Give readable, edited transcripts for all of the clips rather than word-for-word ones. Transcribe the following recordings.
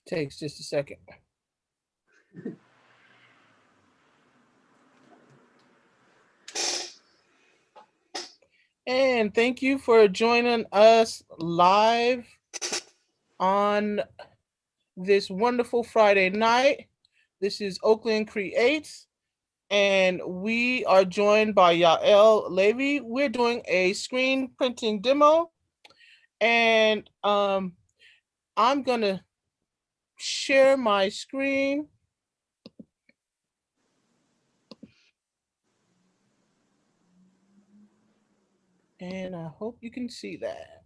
Takes just a second. And thank you for joining us live on this wonderful Friday night. This is Oakland Creates, and we are joined by Yael Levy. We're doing a screen printing demo, and I'm gonna share my screen. And I hope you can see that.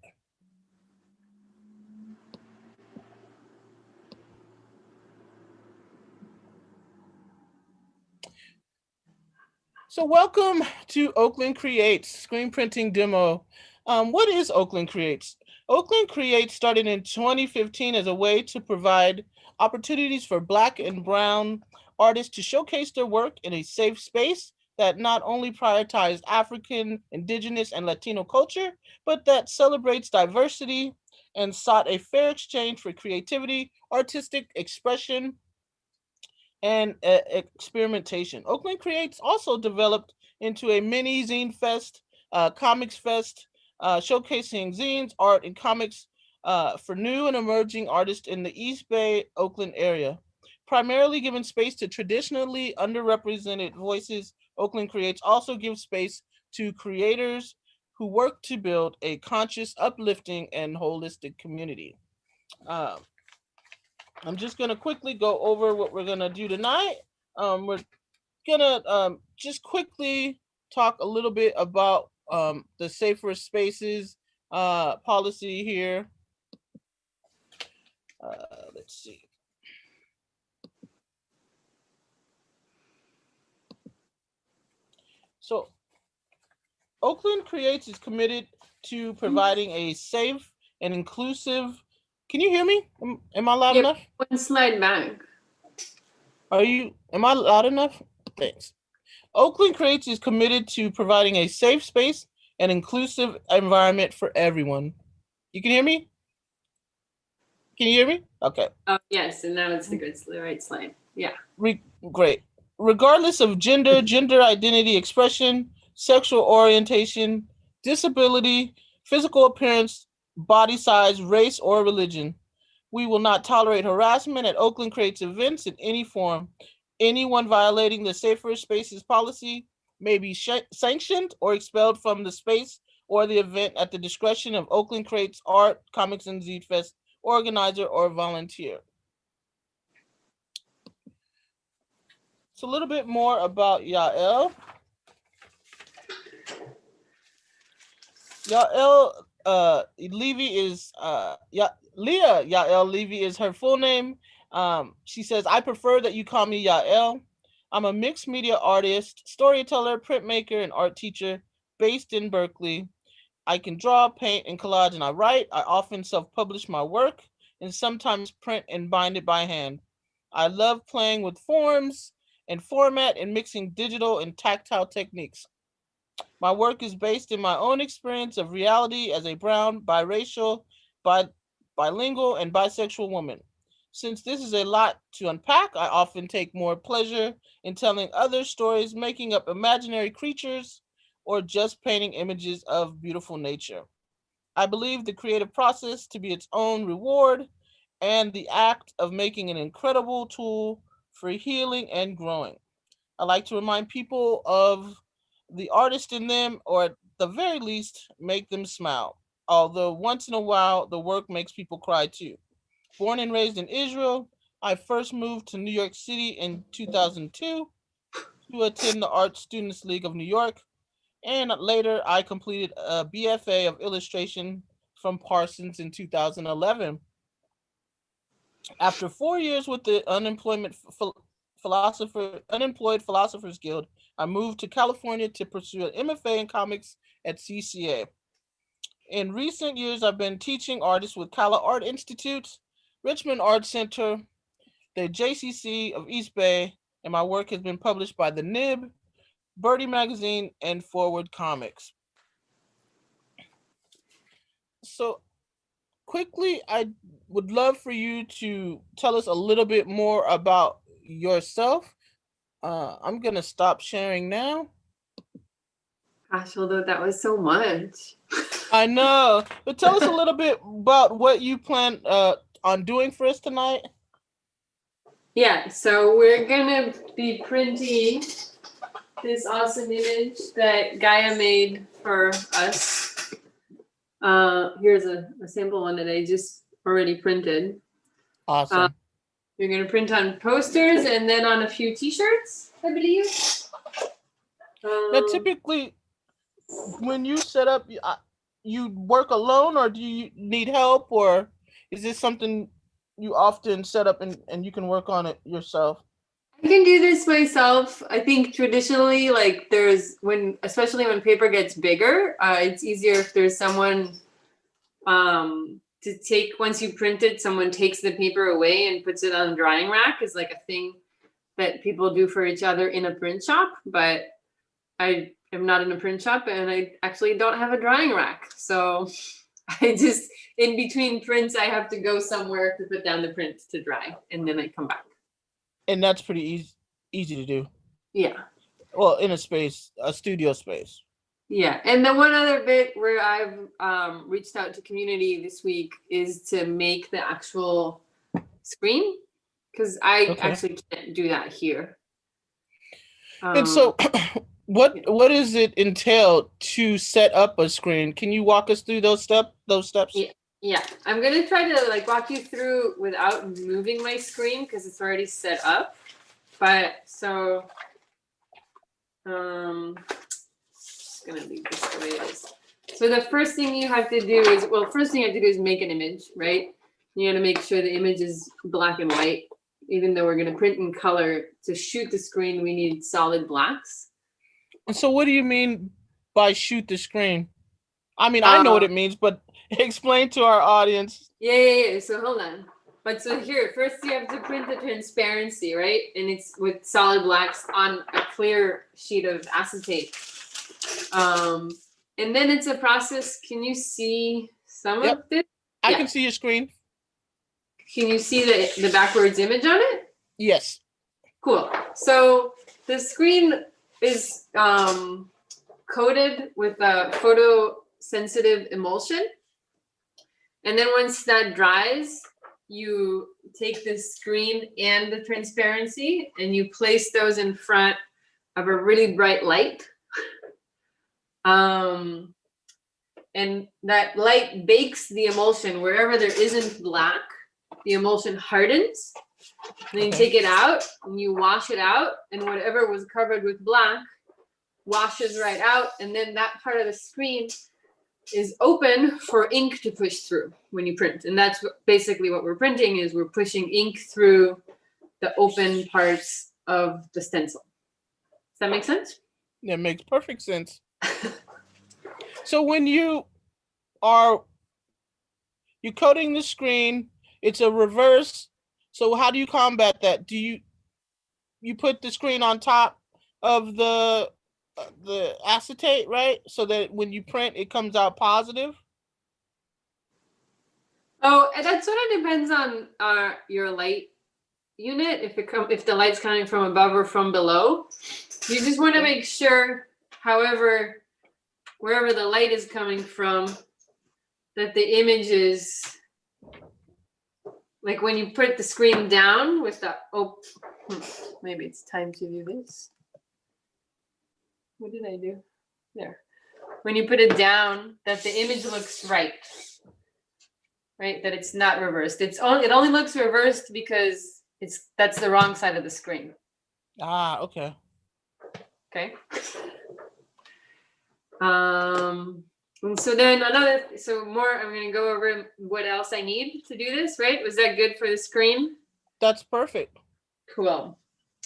So welcome to Oakland Creates Screen Printing Demo. What is Oakland Creates? Oakland Creates started in 2015 as a way to provide opportunities for Black and Brown artists to showcase their work in a safe space that not only prioritizes African, Indigenous, and Latino culture, but that celebrates diversity and sought a fair exchange for creativity, artistic expression, and experimentation. Oakland Creates also developed into a mini zine fest, comics fest, showcasing zines, art, and comics for new and emerging artists in the East Bay, Oakland area. Primarily giving space to traditionally underrepresented voices, Oakland Creates also gives space to creators who work to build a conscious, uplifting, and holistic community. Uh, I'm just gonna quickly go over what we're gonna do tonight. We're gonna just quickly talk a little bit about the safer spaces policy here. Let's see. So Oakland Creates is committed to providing a safe and inclusive. Can you hear me? Am I loud enough? One slide back. Am I loud enough? Thanks. Oakland Creates is committed to providing a safe space and inclusive environment for everyone. You can hear me? Can you hear me? Okay. Oh, yes, and now it's the right slide. Yeah. Great. Regardless of gender, gender identity expression, sexual orientation, disability, physical appearance, body size, race, or religion, we will not tolerate harassment at Oakland Creates events in any form. Anyone violating the Safer Spaces policy may be sanctioned or expelled from the space or the event at the discretion of Oakland Creates Art, Comics, and Z Fest organizer or volunteer. So a little bit more about Yael. Yael Levy is Leah Yael Levy is her full name. She says, I prefer that you call me Yael. I'm a mixed media artist, storyteller, printmaker, and art teacher based in Berkeley. I can draw, paint, and collage, and I write. I often self-publish my work and sometimes print and bind it by hand. I love playing with forms and format and mixing digital and tactile techniques. My work is based in my own experience of reality as a brown, biracial, bilingual, and bisexual woman. Since this is a lot to unpack, I often take more pleasure in telling other stories, making up imaginary creatures, or just painting images of beautiful nature. I believe the creative process to be its own reward and the act of making an incredible tool for healing and growing. I like to remind people of the artist in them, or at the very least, make them smile. Although once in a while, the work makes people cry too. Born and raised in Israel, I first moved to New York City in 2002 to attend the Art Students League of New York, and later I completed a BFA of illustration from Parsons in 2011. After 4 years with the Unemployed Philosophers Guild, I moved to California to pursue an MFA in comics at CCA. In recent years, I've been teaching artists with Cala Art Institute, Richmond Art Center, the JCC of East Bay, and my work has been published by the Nib, Birdie Magazine, and Forward Comics. So quickly, I would love for you to tell us a little bit more about yourself. I'm gonna stop sharing now. Gosh, although that was so much. I know, but tell us a little bit about what you plan on doing for us tonight. Yeah, so we're gonna be printing this awesome image that Gaia made for us. Here's a sample one that I just already printed. Awesome. You're gonna print on posters and then on a few t-shirts, I believe. Now, typically, when you set up, you work alone, or do you need help, or is this something you often set up and you can work on it yourself? I can do this myself. I think traditionally, like especially when paper gets bigger, it's easier if there's someone to take, once you print it, someone takes the paper away and puts it on a drying rack is like a thing that people do for each other in a print shop. But I am not in a print shop and I actually don't have a drying rack. So I just, in between prints, I have to go somewhere to put down the print to dry and then I come back. And that's pretty easy to do. Yeah. Well, in a studio space. Yeah. And the one other bit where I've reached out to community this week is to make the actual screen, because I actually can't do that here. And so what does it entail to set up a screen? Can you walk us through those steps? Yeah. I'm gonna try to like walk you through without moving my screen because it's already set up. But so it's gonna leave this the way it is. So the first thing you have to do is, make an image, right? You gotta make sure the image is black and white. Even though we're gonna print in color, to shoot the screen, we need solid blacks. And so what do you mean by shoot the screen? I mean, I know what it means, but explain to our audience. Yeah. So hold on. But so here, first you have to print the transparency, right? And it's with solid blacks on a clear sheet of acetate. And then it's a process. Can you see some of this? I can see your screen. Can you see the backwards image on it? Yes. Cool. So the screen is coated with a photosensitive emulsion. And then once that dries, you take the screen and the transparency and you place those in front of a really bright light. And that light bakes the emulsion wherever there isn't black. The emulsion hardens. Then you take it out and you wash it out, and whatever was covered with black washes right out, and then that part of the screen is open for ink to push through when you print. And that's basically what we're printing is we're pushing ink through the open parts of the stencil. Does that make sense? That makes perfect sense. So when you're coating the screen, it's a reverse. So how do you combat that? Do you put the screen on top of the acetate, right? So that when you print, it comes out positive? Oh, and that sort of depends on your light unit. If the light's coming from above or from below, you just want to make sure, wherever the light is coming from, that the image is like when you put the screen down with the maybe it's time to do this. What did I do? There. When you put it down, that the image looks right. Right? That it's not reversed. It only looks reversed because that's the wrong side of the screen. Ah, okay. Okay. And so then I'm going to go over what else I need to do this, right? Was that good for the screen? That's perfect. Cool.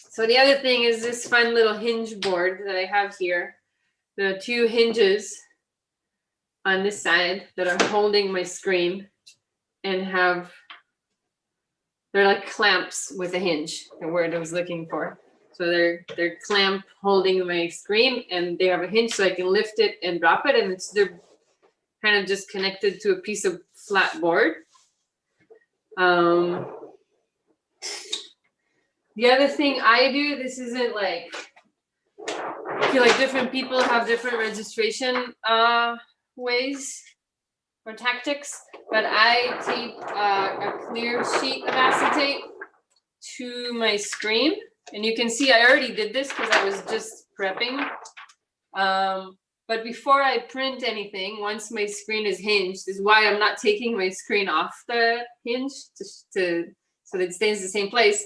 So the other thing is this fun little hinge board that I have here. The two hinges on this side that are holding my screen and they're like clamps with a hinge, the word I was looking for. So they're clamp holding my screen and they have a hinge so I can lift it and drop it, and they're kind of just connected to a piece of flat board. The other thing I do, this isn't like, I feel like different people have different registration ways or tactics, but I tape a clear sheet of acetate to my screen. And you can see I already did this because I was just prepping. But before I print anything, once my screen is hinged, is why I'm not taking my screen off the hinge so that it stays in the same place.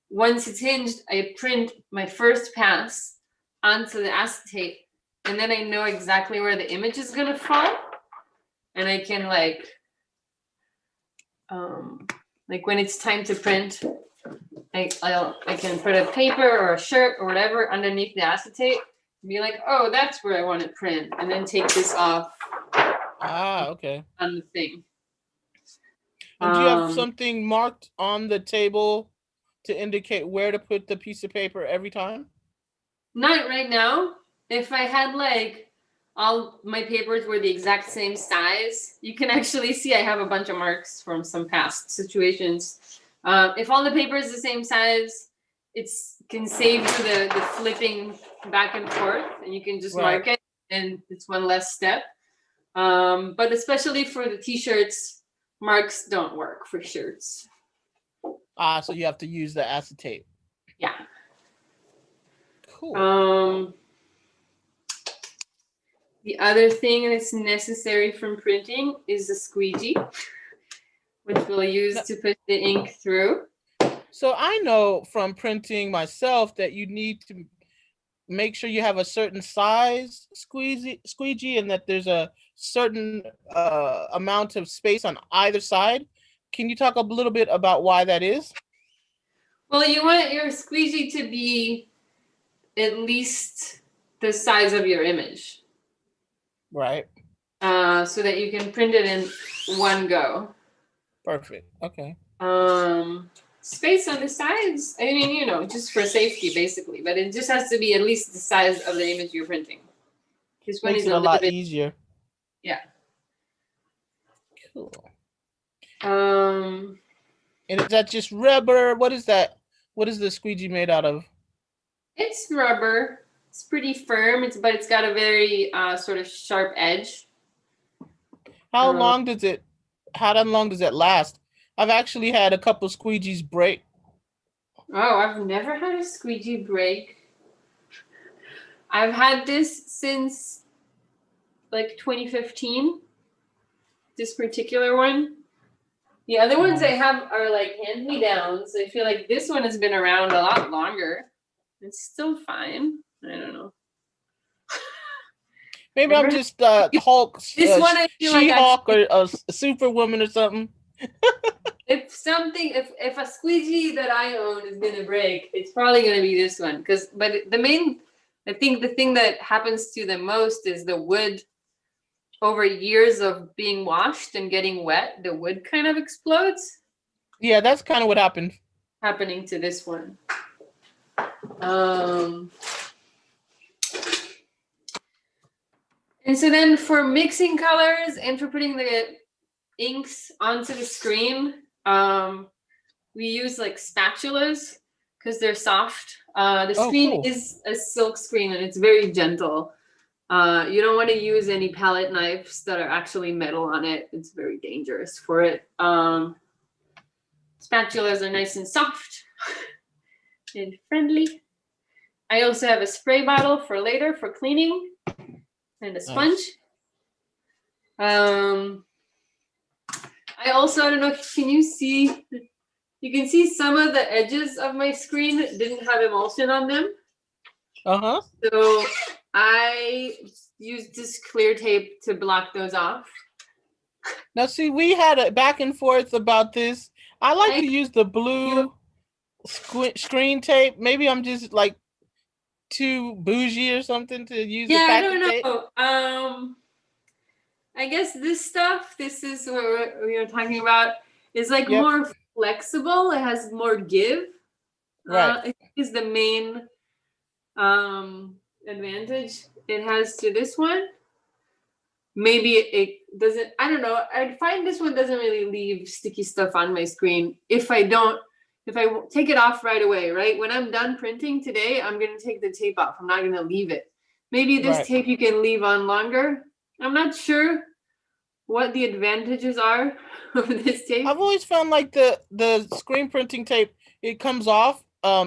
Once it's hinged, I print my first pass onto the acetate, and then I know exactly where the image is gonna fall, and I can like when it's time to print, I can put a paper or a shirt or whatever underneath the acetate and be like, oh, that's where I want to print, and then take this off. Okay. On the thing. And do you have something marked on the table to indicate where to put the piece of paper every time? Not right now. If I had like all my papers were the exact same size, you can actually see I have a bunch of marks from some past situations. If all the paper is the same size, it's can save you the flipping back and forth, and you can just mark it, and it's one less step. But especially for the t-shirts, marks don't work for shirts. So you have to use the acetate. Yeah. Cool. The other thing that's necessary from printing is a squeegee, which we'll use to put the ink through. So I know from printing myself that you need to make sure you have a certain size squeegee and that there's a certain amount of space on either side. Can you talk a little bit about why that is? Well, you want your squeegee to be at least the size of your image. Right. So that you can print it in one go. Perfect. Okay. Space on the sides, I mean, just for safety basically, but it just has to be at least the size of the image you're printing. This one makes it a lot easier. Yeah. Cool. And is that just rubber? What is that? What is the squeegee made out of? It's rubber. It's pretty firm. But it's got a very sort of sharp edge. How long does it last? I've actually had a couple squeegees break. Oh, I've never had a squeegee break. I've had this since like 2015. This particular one. The other ones I have are like hand-me-downs. I feel like this one has been around a lot longer. It's still fine. I don't know. Maybe I'm just Hulk, this one I feel She-Hulk or a Superwoman or something. If a squeegee that I own is gonna break, it's probably gonna be this one. But I think the thing that happens to the most is the wood. Over years of being washed and getting wet, the wood kind of explodes. Yeah, that's kind of what happened. Happening to this one. And so then for mixing colors and for putting the inks onto the screen, we use like spatulas because they're soft. The screen is a silk screen and it's very gentle. You don't want to use any palette knives that are actually metal on it. It's very dangerous for it. Spatulas are nice and soft and friendly. I also have a spray bottle for later for cleaning and a sponge. Nice. I also, I don't know, can you see? You can see some of the edges of my screen didn't have emulsion on them. So I used this clear tape to block those off. Now, see, we had a back and forth about this. I like to use the blue screen tape. Maybe I'm just like too bougie or something to use the packet tape. I don't know. I guess this is what we were talking about, is like more flexible. It has more give. I think is the main advantage it has to this one. maybe it doesn't, I don't know. I find this one doesn't really leave sticky stuff on my screen if I take it off right away, right? When I'm done printing today, I'm going to take the tape off. I'm not going to leave it. Maybe this tape you can leave on longer. I'm not sure what the advantages are of this tape. I've always found like the screen printing tape, it comes off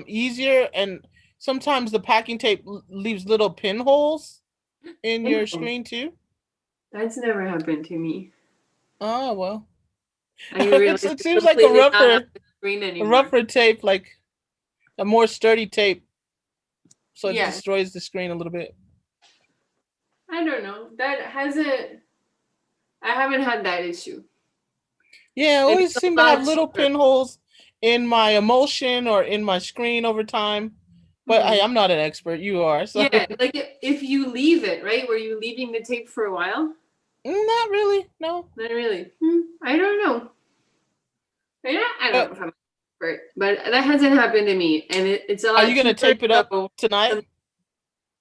easier, and sometimes the packing tape leaves little pinholes in your screen too. That's never happened to me. Oh well. It seems like a rougher tape, like a more sturdy tape, so it destroys the screen a little bit. I don't know. I haven't had that issue. Yeah, I always seem to have little pinholes in my emulsion or in my screen over time. But hey, I'm not an expert. You are. So. Yeah, like if you leave it, right? Were you leaving the tape for a while? Not really. No. Not really. I don't know. Yeah, I don't know if I'm an expert, but that hasn't happened to me, and it's a lot. Are you gonna tape it up tonight?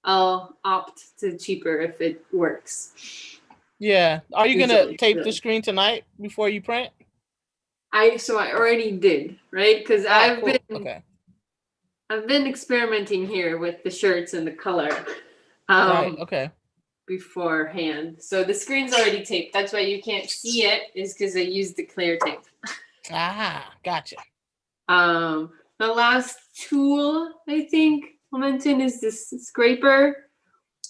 I'll opt to cheaper if it works. Yeah. Are you gonna tape the screen tonight before you print? I already did, right? Because I've been experimenting here with the shirts and the color. Right. Okay. Beforehand, so the screen's already taped. That's why you can't see it, is because I used the clear tape. Gotcha. The last tool I think I'll mention is this scraper.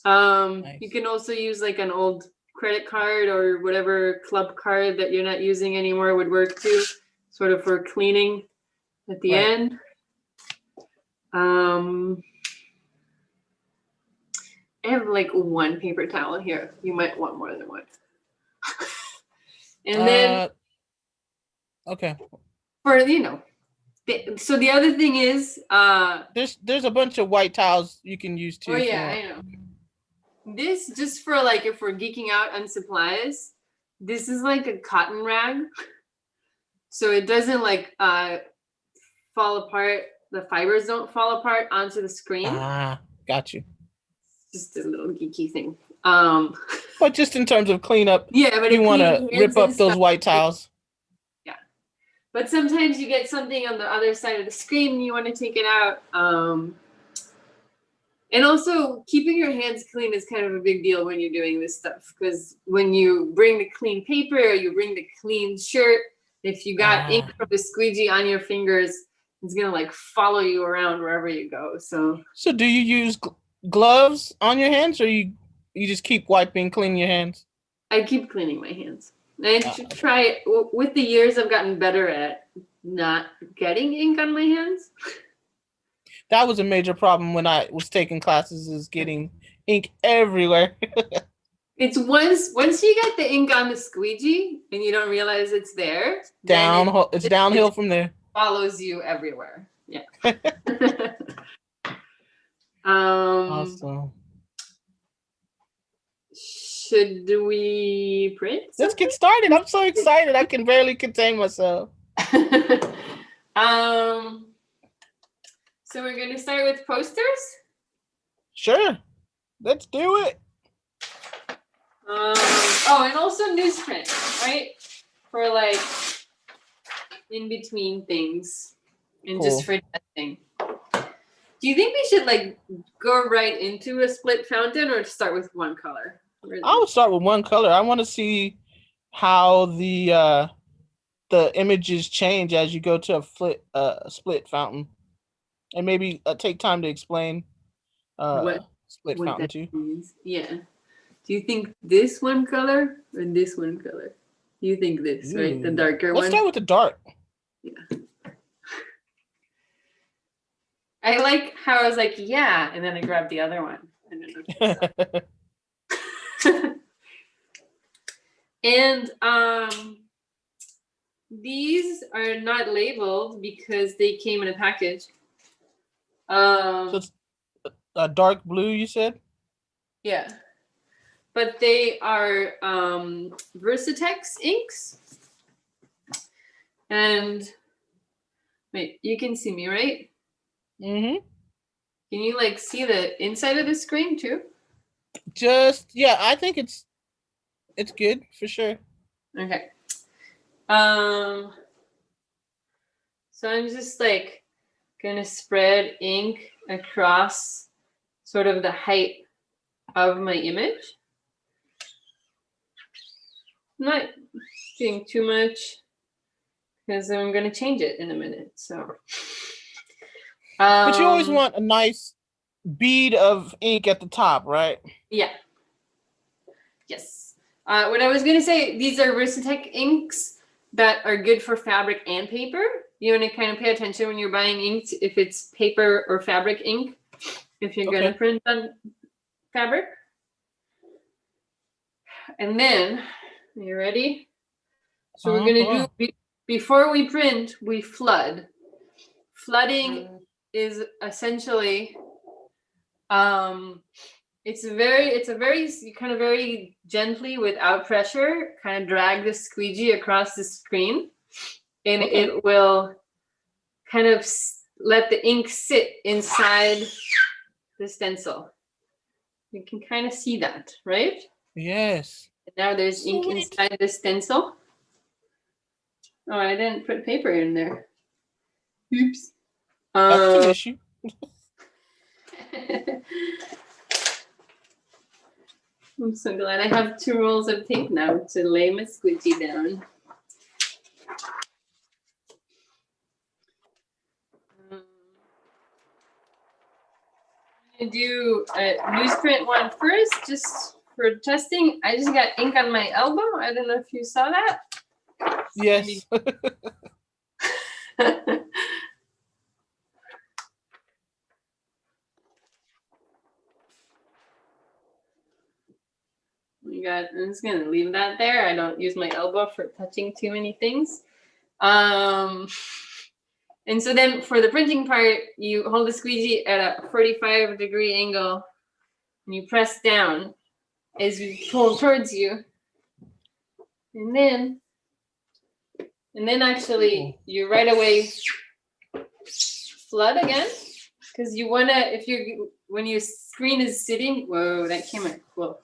Nice. You can also use like an old credit card or whatever club card that you're not using anymore would work too, sort of for cleaning at the end. I have like one paper towel here. You might want more than one. And then okay. For so the other thing is there's a bunch of white towels you can use too. Oh yeah, I know. This, just for like if we're geeking out on supplies, this is like a cotton rag, so it doesn't like fall apart. The fibers don't fall apart onto the screen. Got you. Just a little geeky thing. But just in terms of cleanup, but you want to rip up those white towels. Yeah, but sometimes you get something on the other side of the screen and you want to take it out. And also, keeping your hands clean is kind of a big deal when you're doing this stuff, because when you bring the clean paper or you bring the clean shirt, if you got ink from the squeegee on your fingers, it's gonna like follow you around wherever you go. So do you use gloves on your hands, or you just keep cleaning your hands? I keep cleaning my hands. I try. With the years, I've gotten better at not getting ink on my hands. That was a major problem when I was taking classes, is getting ink everywhere. It's once you get the ink on the squeegee and you don't realize it's there. It's downhill from there. Follows you everywhere. Yeah. Awesome. Should we print something? Let's get started. I'm so excited. I can barely contain myself. So we're going to start with posters? Sure. Let's do it. And also newsprint, right? For like in between things and just for testing. Do you think we should like go right into a split fountain or start with one color? I would start with one color. I want to see how the images change as you go to a split fountain, and maybe take time to explain what split fountain too. Means. Yeah. Do you think this one color or this one color? You think this, right? The darker one? Let's start with the dark. Yeah. I like how I was like, yeah, and then I grabbed the other one. And these are not labeled because they came in a package. So it's a dark blue, you said? Yeah. But they are Versatex inks. And wait, you can see me, right? Mm-hmm. Can you like see the inside of the screen too? I think it's it's good for sure. Okay. So I'm just like gonna spread ink across sort of the height of my image. Not doing too much because I'm gonna change it in a minute. So But you always want a nice bead of ink at the top, right? Yeah. Yes. What I was gonna say, these are Versatech inks that are good for fabric and paper. You want to kind of pay attention when you're buying ink if it's paper or fabric ink, if you're gonna print on fabric. And then, are you ready? So we're gonna do, before we print, we flood. Flooding is essentially, it's a very kind of very gently without pressure, kind of drag the squeegee across the screen, and it will kind of let the ink sit inside the stencil. You can kind of see that, right? Yes. And now there's ink inside the stencil. Oh, I didn't put paper in there. Oops. That's an issue. I'm so glad I have 2 rolls of tape now to lay my squeegee down. I'm gonna do a newsprint one first, just for testing. I just got ink on my elbow. I don't know if you saw that. Yes. I'm just gonna leave that there. I don't use my elbow for touching too many things. And so then for the printing part, you hold the squeegee at a 45-degree angle and you press down as you pull towards you. And then actually you right away flood again, because you wanna, when your screen is sitting, whoa, that came out cool.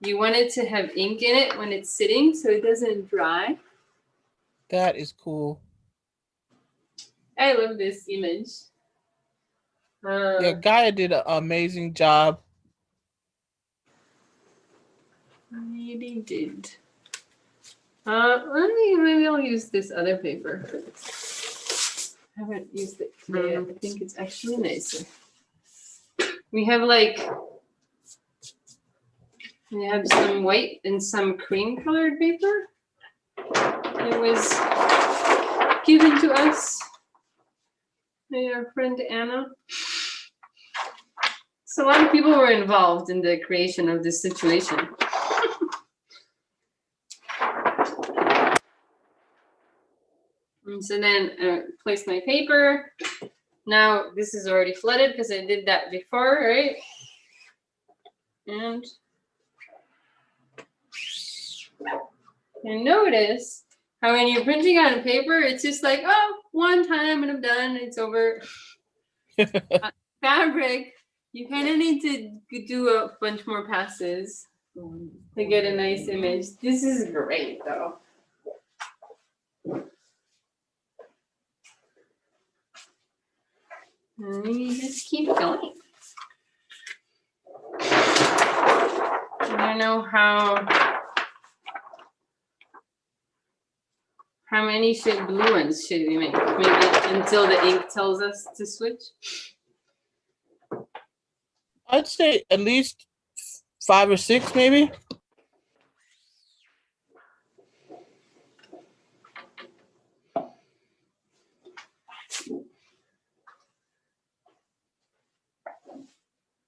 You want it to have ink in it when it's sitting so it doesn't dry. That is cool. I love this image. Yeah, Gaia did an amazing job. Maybe did. Maybe I'll use this other paper. I haven't used it today. I think it's actually nicer. We have some white and some cream colored paper. It was given to us by our friend Anna. So a lot of people were involved in the creation of this situation. And so then place my paper. Now this is already flooded because I did that before, right? And you notice how when you're printing on paper, it's just like, oh, one time and I'm done, it's over. Fabric, you kind of need to do a bunch more passes to get a nice image. This is great though. And you just keep going. I don't know how many blue ones should we make? Maybe until the ink tells us to switch. I'd say at least 5 or 6, maybe.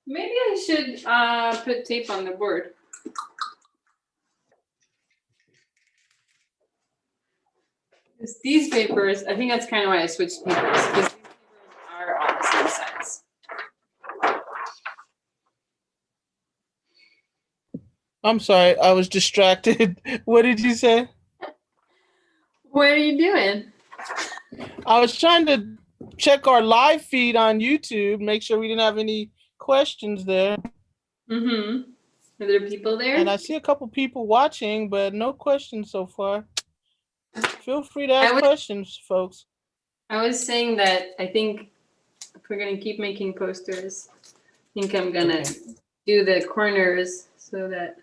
Maybe I should put tape on the board. These papers, I think that's kind of why I switched papers, because these papers are all the same size. I'm sorry, I was distracted. What did you say? What are you doing? I was trying to check our live feed on YouTube, make sure we didn't have any questions there. Mm-hmm. Are there people there? And I see a couple people watching, but no questions so far. Feel free to ask questions, folks. I was saying that I think if we're gonna keep making posters, I think I'm gonna do the corners so that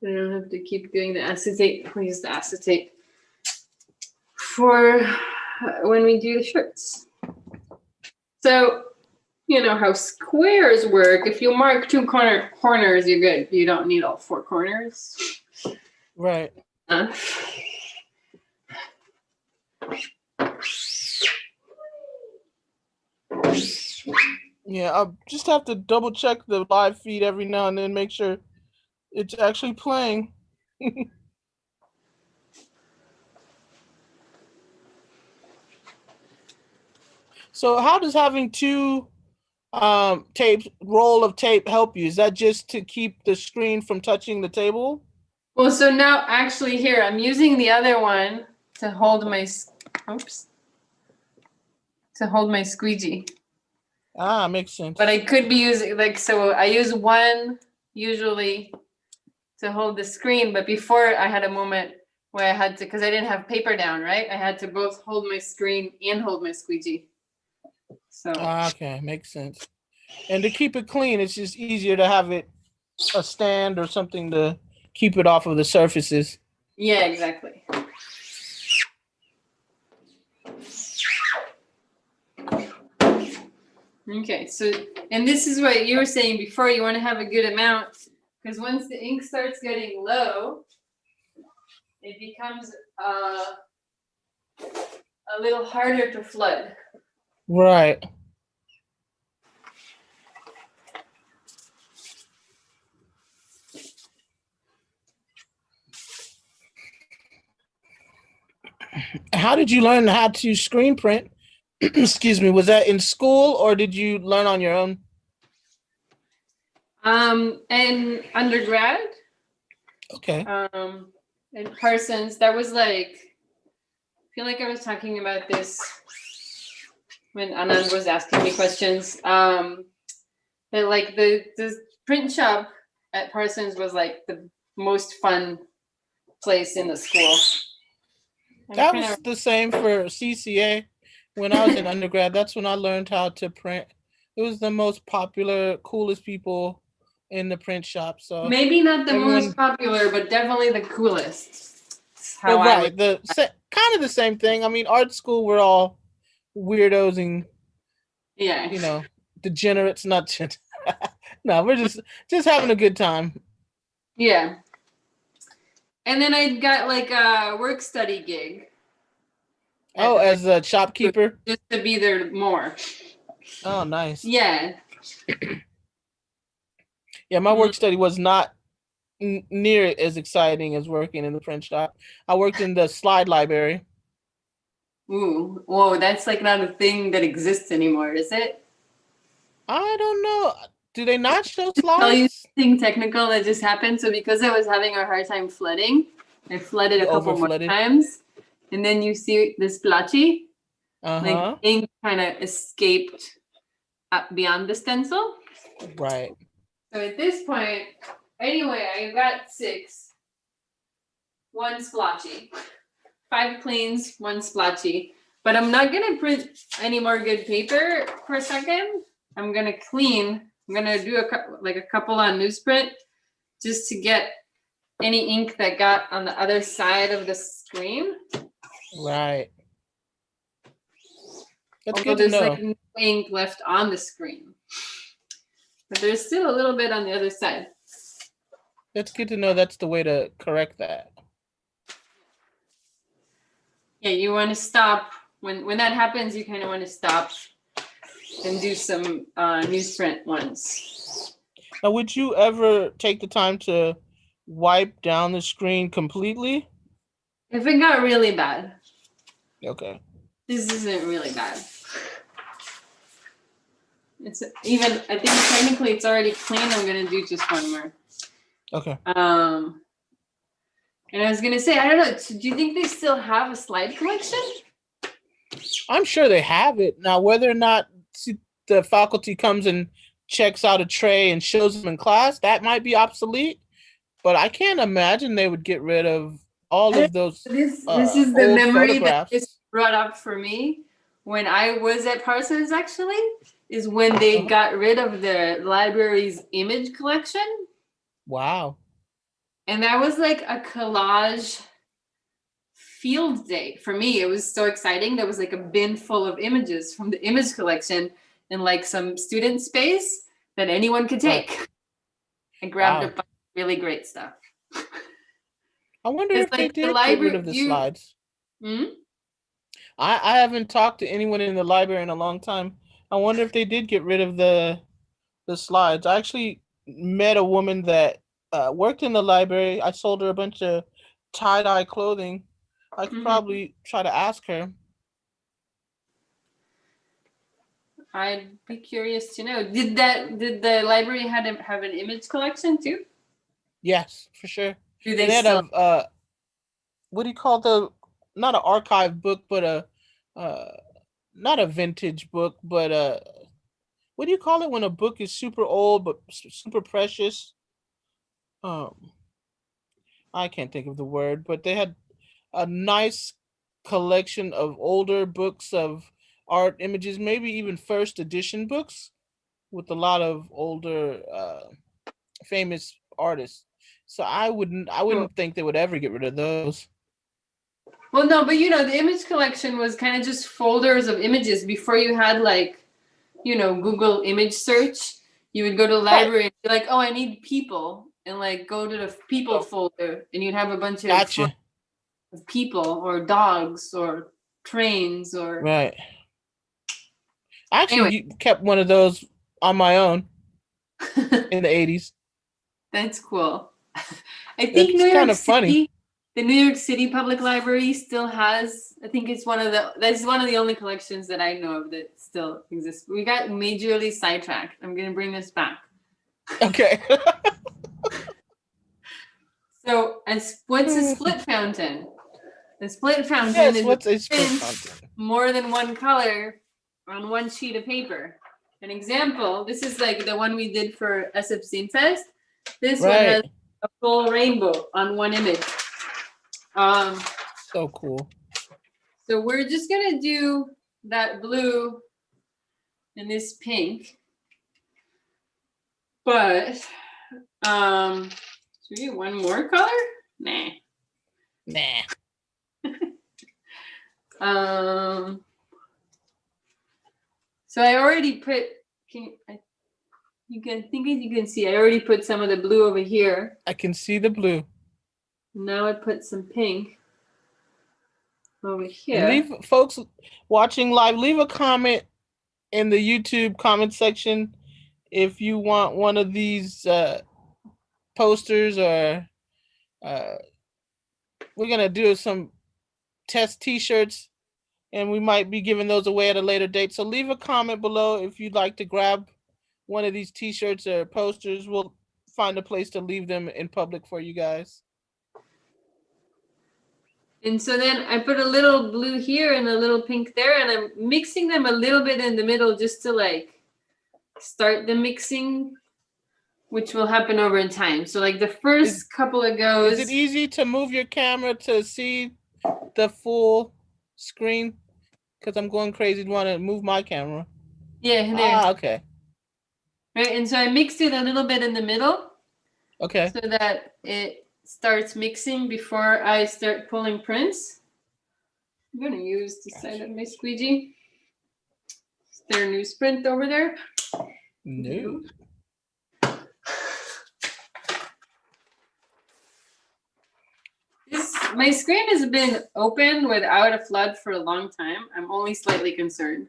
I don't have to keep doing the acetate. We use the acetate for when we do the shirts. So you know how squares work. If you mark 2 corners, you're good. You don't need all 4 corners. Right. Yeah, I just have to double check the live feed every now and then, make sure it's actually playing. So how does having 2 roll of tape help you? Is that just to keep the screen from touching the table? Well, so now actually here, I'm using the other one to hold my, to hold my squeegee. Ah, makes sense. But I could be using, like, so I use one usually to hold the screen, but before I had a moment where I had to, because I didn't have paper down, right? I had to both hold my screen and hold my squeegee. So. Okay, makes sense. And to keep it clean, it's just easier to have it a stand or something to keep it off of the surfaces. Yeah, exactly. Okay, so, and this is what you were saying before, you want to have a good amount, because once the ink starts getting low, it becomes a little harder to flood. Right. How did you learn how to screen print? Excuse me, was that in school or did you learn on your own? And undergrad. Okay. In Parsons, that was like, I feel like I was talking about this when Anand was asking me questions. That like the print shop at Parsons was like the most fun place in the school. That was the same for CCA. When I was in undergrad, that's when I learned how to print. It was the most popular, coolest people in the print shop. So maybe not the most popular, but definitely the coolest. Well, right, kind of the same thing. I mean, art school, we're all weirdos and you know, degenerates. Not no, we're just having a good time. Yeah. And then I got like a work study gig. Oh, as a shopkeeper? Just to be there more. Oh, nice. Yeah. Yeah, my work study was not near as exciting as working in the print shop. I worked in the slide library. Ooh, whoa, that's like not a thing that exists anymore, is it? I don't know. Do they not show slides? Tell you something technical that just happened. So because I was having a hard time flooding, I flooded a couple more times. And then you see the splotchy. Like ink kind of escaped up beyond the stencil. Right. So at this point, anyway, I got 6. 1 splotchy. 5 cleans, 1 splotchy. But I'm not gonna print any more good paper for a second. I'm gonna clean. I'm gonna do a couple on newsprint just to get any ink that got on the other side of the screen. Right. That's Although good to know. There's like no ink left on the screen, but there's still a little bit on the other side. That's good to know. That's the way to correct that. Yeah, you want to stop when that happens. You kind of want to stop and do some newsprint ones. Now, would you ever take the time to wipe down the screen completely? If it got really bad. Okay. This isn't really bad. It's even, I think technically it's already clean. I'm going to do just one more. Okay. And I was going to say, I don't know, do you think they still have a slide collection? I'm sure they have it. Now, whether or not the faculty comes and checks out a tray and shows them in class, that might be obsolete. But I can't imagine they would get rid of all of those This is the old memory that just photographs. brought up for me when I was at Parsons, actually, is when they Uh-huh. got rid of the library's image collection. Wow. And that was like a collage field day for me. It was so exciting. There was like a bin full of images from the image collection in like some student space that anyone could Right. take. I grabbed a Wow. bunch of really great stuff. I wonder It's if they like the did get rid library, of the you, slides. hmm? I haven't talked to anyone in the library in a long time. I wonder if they did get rid of the slides. I actually met a woman that worked in the library. I sold her a bunch of tie-dye clothing. I could Mm-hmm. probably try to ask her. I'd be curious to know. Did the library have an image collection too? Yes, for sure. Do they They had still? a what do you call the, not an archive book, but a uh not a vintage book, but what do you call it when a book is super old but super precious? Um, I can't think of the word, but they had a nice collection of older books of art images, maybe even first edition books with a lot of older famous artists. So I Cool. wouldn't think they would ever get rid of those. Well, no, but the image collection was kind of just folders of images before you had like, Google image search. You would go to the Right. library and be like, oh, I need people, and like go to the people folder, and you'd have a bunch of photos Gotcha. of people or dogs or trains or Right. I anyway. actually kept one of those on my own in the 80s. That's cool. I think It's New kind York of funny. City, the New York City Public Library still has, I think it's that's one of the only collections that I know of that still exists. We got majorly sidetracked. I'm going to bring this back. Okay. So, what's a split fountain? A split fountain Yes, is a what's a split print fountain? more than one color on one sheet of paper. An example, this is like the one we did for SF Scene Fest. This one has Right. a full rainbow on one image. Um, So cool. so we're just gonna do that blue and this pink, but should we do one more color? Nah. Nah. So I already put. You can see I already put some of the blue over here. I can see the blue. Now I put some pink over And here. leave, folks watching live, leave a comment in the YouTube comment section if you want one of these posters, or uh, we're gonna do some test T-shirts, and we might be giving those away at a later date. So leave a comment below if you'd like to grab one of these T-shirts or posters. We'll find a place to leave them in public for you guys. And so then I put a little blue here and a little pink there, and I'm mixing them a little bit in the middle just to like start the mixing, which will happen over time. So like the first couple of goes. Is it easy to move your camera to see the full screen? Because I'm going crazy. Want to move my camera? Yeah, there. Okay. Right, and so I mixed it a little bit in the middle. Okay. So that it starts mixing before I start pulling prints. I'm gonna use the side of my squeegee. Is there a newsprint over there? No. My screen has been open without a flood for a long time. I'm only slightly concerned.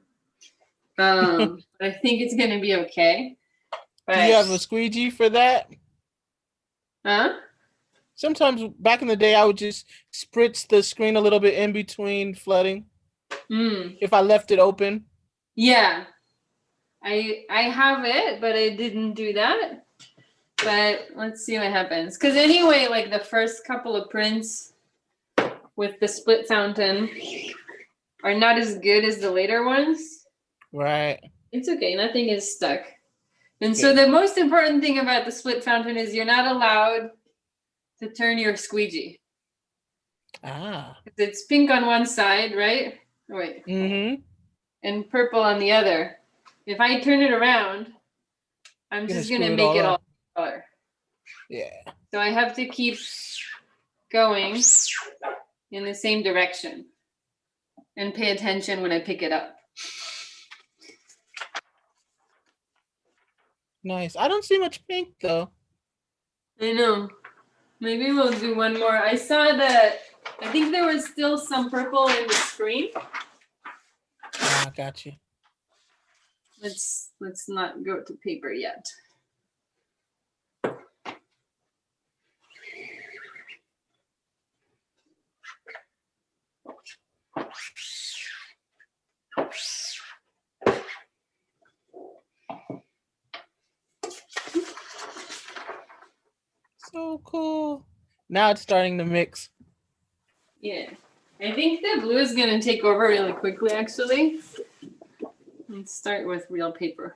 But I think it's gonna be okay. But, do you have a squeegee for that? Huh? Sometimes back in the day, I would just spritz the screen a little bit in between flooding. If I left it open. Yeah. I have it, but I didn't do that. But let's see what happens. Because anyway, like the first couple of prints with the split fountain are not as good as the later ones. Right. It's okay. Nothing is stuck. And so the most important thing about the split fountain is you're not allowed to turn your squeegee. It's pink on one side, right? Oh, wait. Mm-hmm. And purple on the other. If I turn it around, I'm just going to make it all color. Yeah. So I have to keep going in the same direction and pay attention when I pick it up. Nice. I don't see much pink though. I know. Maybe we'll do one more. I saw that. I think there was still some purple in the screen. Ah, got you. Let's not go to paper yet. So cool. Now it's starting to mix. Yeah. I think the blue is going to take over really quickly, actually. Let's start with real paper.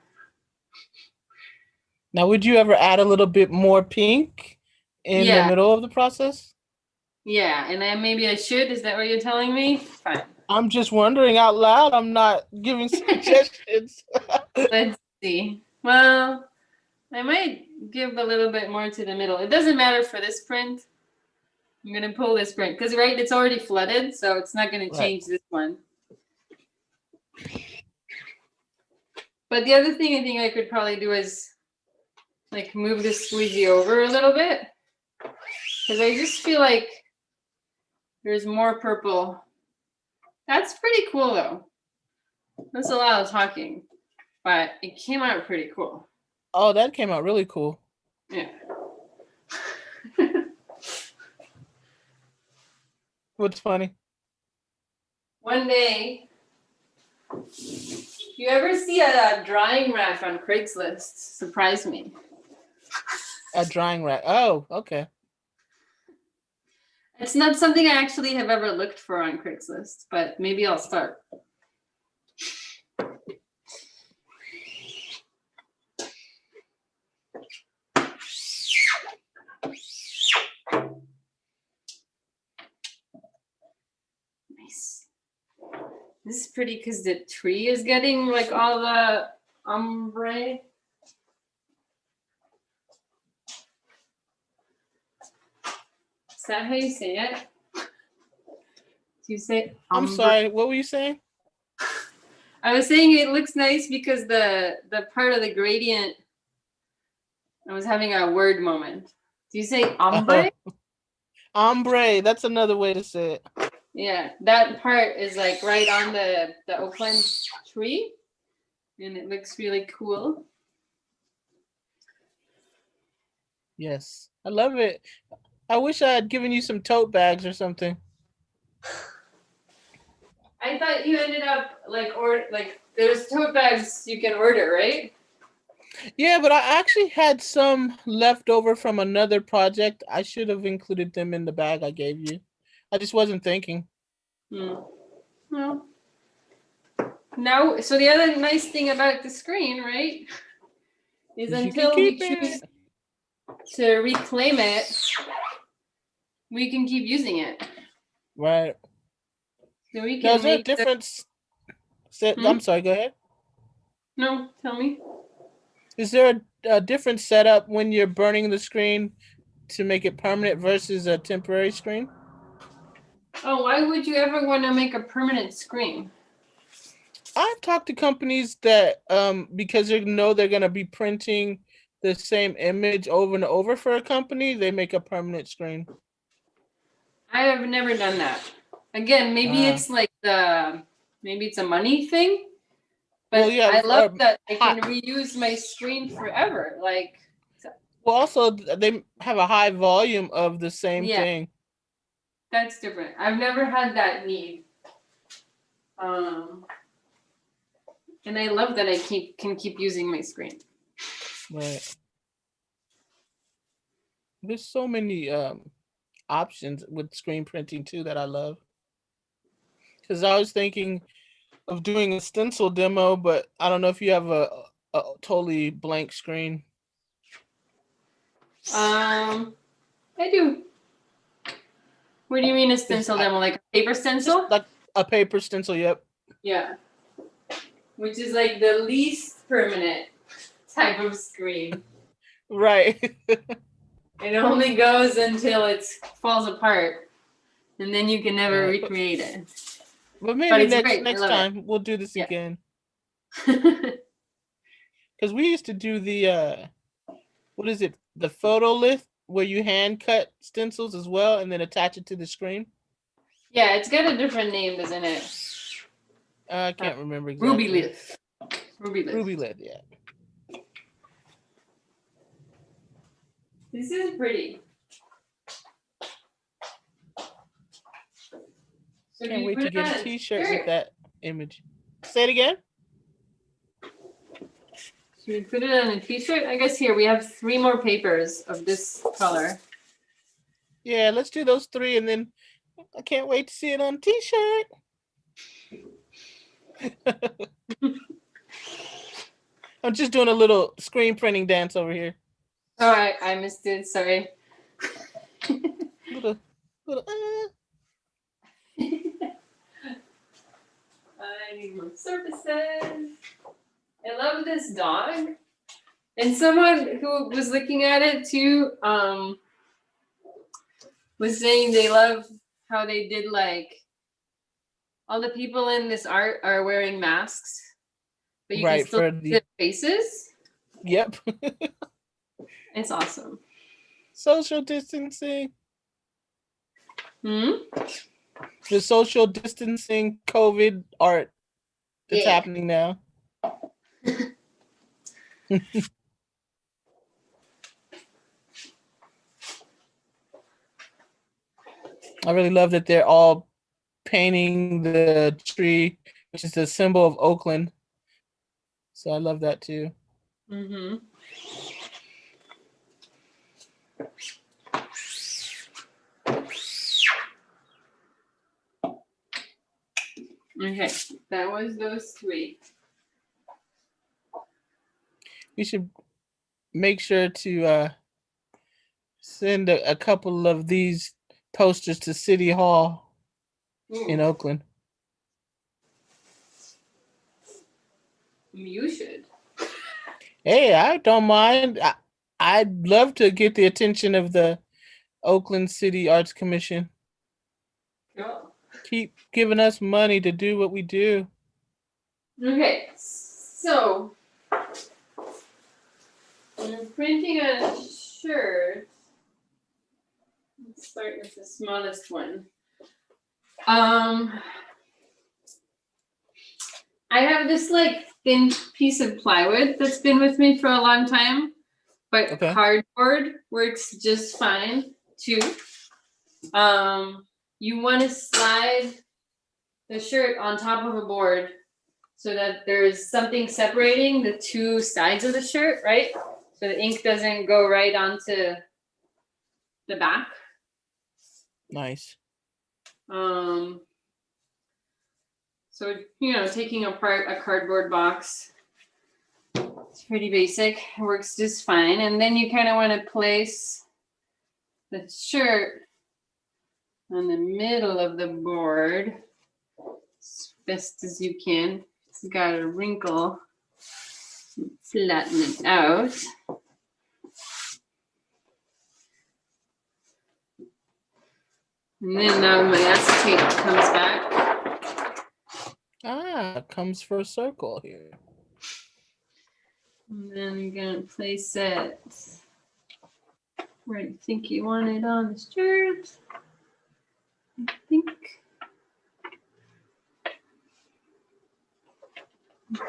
Now, would you ever add a little bit more pink in the middle of the process? Yeah, and maybe I should. Is that what you're telling me? Fine. I'm just wondering out loud. I'm not giving suggestions. Let's see. Well, I might give a little bit more to the middle. It doesn't matter for this print. I'm going to pull this print because, right, it's already flooded, so it's not going to change this one. But the other thing I think I could probably do is like move the squeegee over a little bit because I just feel like there's more purple. That's pretty cool though. That's a lot of talking, but it came out pretty cool. Oh, that came out really cool. Yeah. What's funny? One day, you ever see a drying rack on Craigslist? Surprise me. A drying rack. Oh, okay. It's not something I actually have ever looked for on Craigslist, but maybe I'll start. Nice. This is pretty because the tree is getting like all the ombre. Is that how you say it? Do you say ombre? I'm sorry, what were you saying? I was saying it looks nice because the part of the gradient, I was having a word moment. Do you say ombre? Ombre, that's another way to say it. Yeah, that part is like right on the Oakland tree, and it looks really cool. Yes, I love it. I wish I had given you some tote bags or something. I thought you ended up like there's tote bags you can order, right? Yeah, but I actually had some left over from another project. I should have included them in the bag I gave you. I just wasn't thinking. Well, now, so the other nice thing about the screen, right, is until we choose to reclaim it, we can keep using it. Right. So we Now, can is there a difference? I'm sorry, go ahead. No, tell me. Is there a different setup when you're burning the screen to make it permanent versus a temporary screen? Oh, why would you ever want to make a permanent screen? I've talked to companies that because they know they're going to be printing the same image over and over for a company, they make a permanent screen. I have never done that. Again, maybe it's like maybe it's a money thing. But well, yeah, I love that I can reuse my screen forever. Like, well, also they have a high volume of the same thing. That's different. I've never had that need. And I love that I can keep using my screen. Right. There's so many options with screen printing too that I love. Because I was thinking of doing a stencil demo, but I don't know if you have a totally blank screen? I do. What do you mean a stencil demo? Like a paper stencil? Just like a paper stencil, yep. Yeah. Which is like the least permanent type of screen. Right. It only goes until it falls apart, and then you can never recreate it. But maybe it's next time we'll do this again. Because we used to do the what is it? The photo lith where you hand cut stencils as well and then attach it to the screen. Yeah, it's got a different name, doesn't it? I can't remember exactly. Ruby lith. Ruby lith, yeah. This is pretty. So can't wait to get a t-shirt with that image. Say it again. Should we put it on a t-shirt? I guess here we have 3 more papers of this color. Yeah, let's do those 3 and then I can't wait to see it on a t-shirt. I'm just doing a little screen printing dance over here. Oh, I missed it. Sorry. little, I need more surfaces. I love this dog. And someone who was looking at it too was saying they love how they did like all the people in this art are wearing masks, but you can still see their faces. Yep. It's awesome. Social distancing. The social distancing COVID art that's happening now. I really love that they're all painting the tree, which is the symbol of Oakland. So I love that too. Okay, that was those 3. We should make sure to send a couple of these posters to City Hall in Oakland. You should. Hey, I don't mind. I'd love to get the attention of the Oakland City Arts Commission. Oh. Keep giving us money to do what we do. Okay, so I'm printing a shirt. Let's start with the smallest one. I have this like thin piece of plywood that's been with me for a long time, but cardboard works just fine too. You want to slide the shirt on top of a board so that there's something separating the 2 sides of the shirt, right? So the ink doesn't go right onto the back. Nice. So, taking apart a cardboard box, it's pretty basic. It works just fine. And then you kind of want to place the shirt on the middle of the board as best as you can. It's got a wrinkle. Flatten it out. And then now my acetate comes back. Comes for a circle here. And then I'm going to place it where you think you want it on the shirt. I think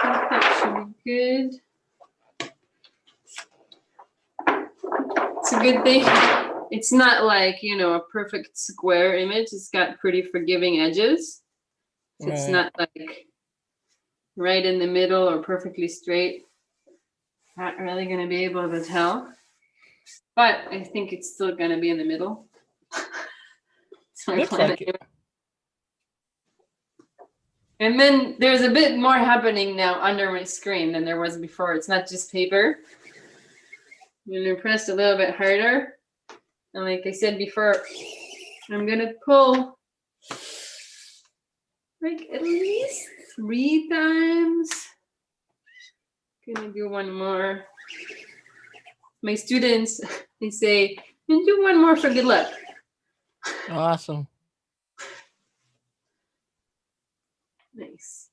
that should be good. It's a good thing. It's not like, a perfect square image. It's got pretty forgiving edges. So it's not like right in the middle or perfectly straight. Not really going to be able to tell. But I think it's still going to be in the middle. So Looks like it. And then there's a bit more happening now under my screen than there was before. It's not just paper. I'm gonna press a little bit harder. And like I said before, I'm gonna pull like at least 3 times. Gonna do one more. My students, they say, and do one more for good luck. Awesome. Nice.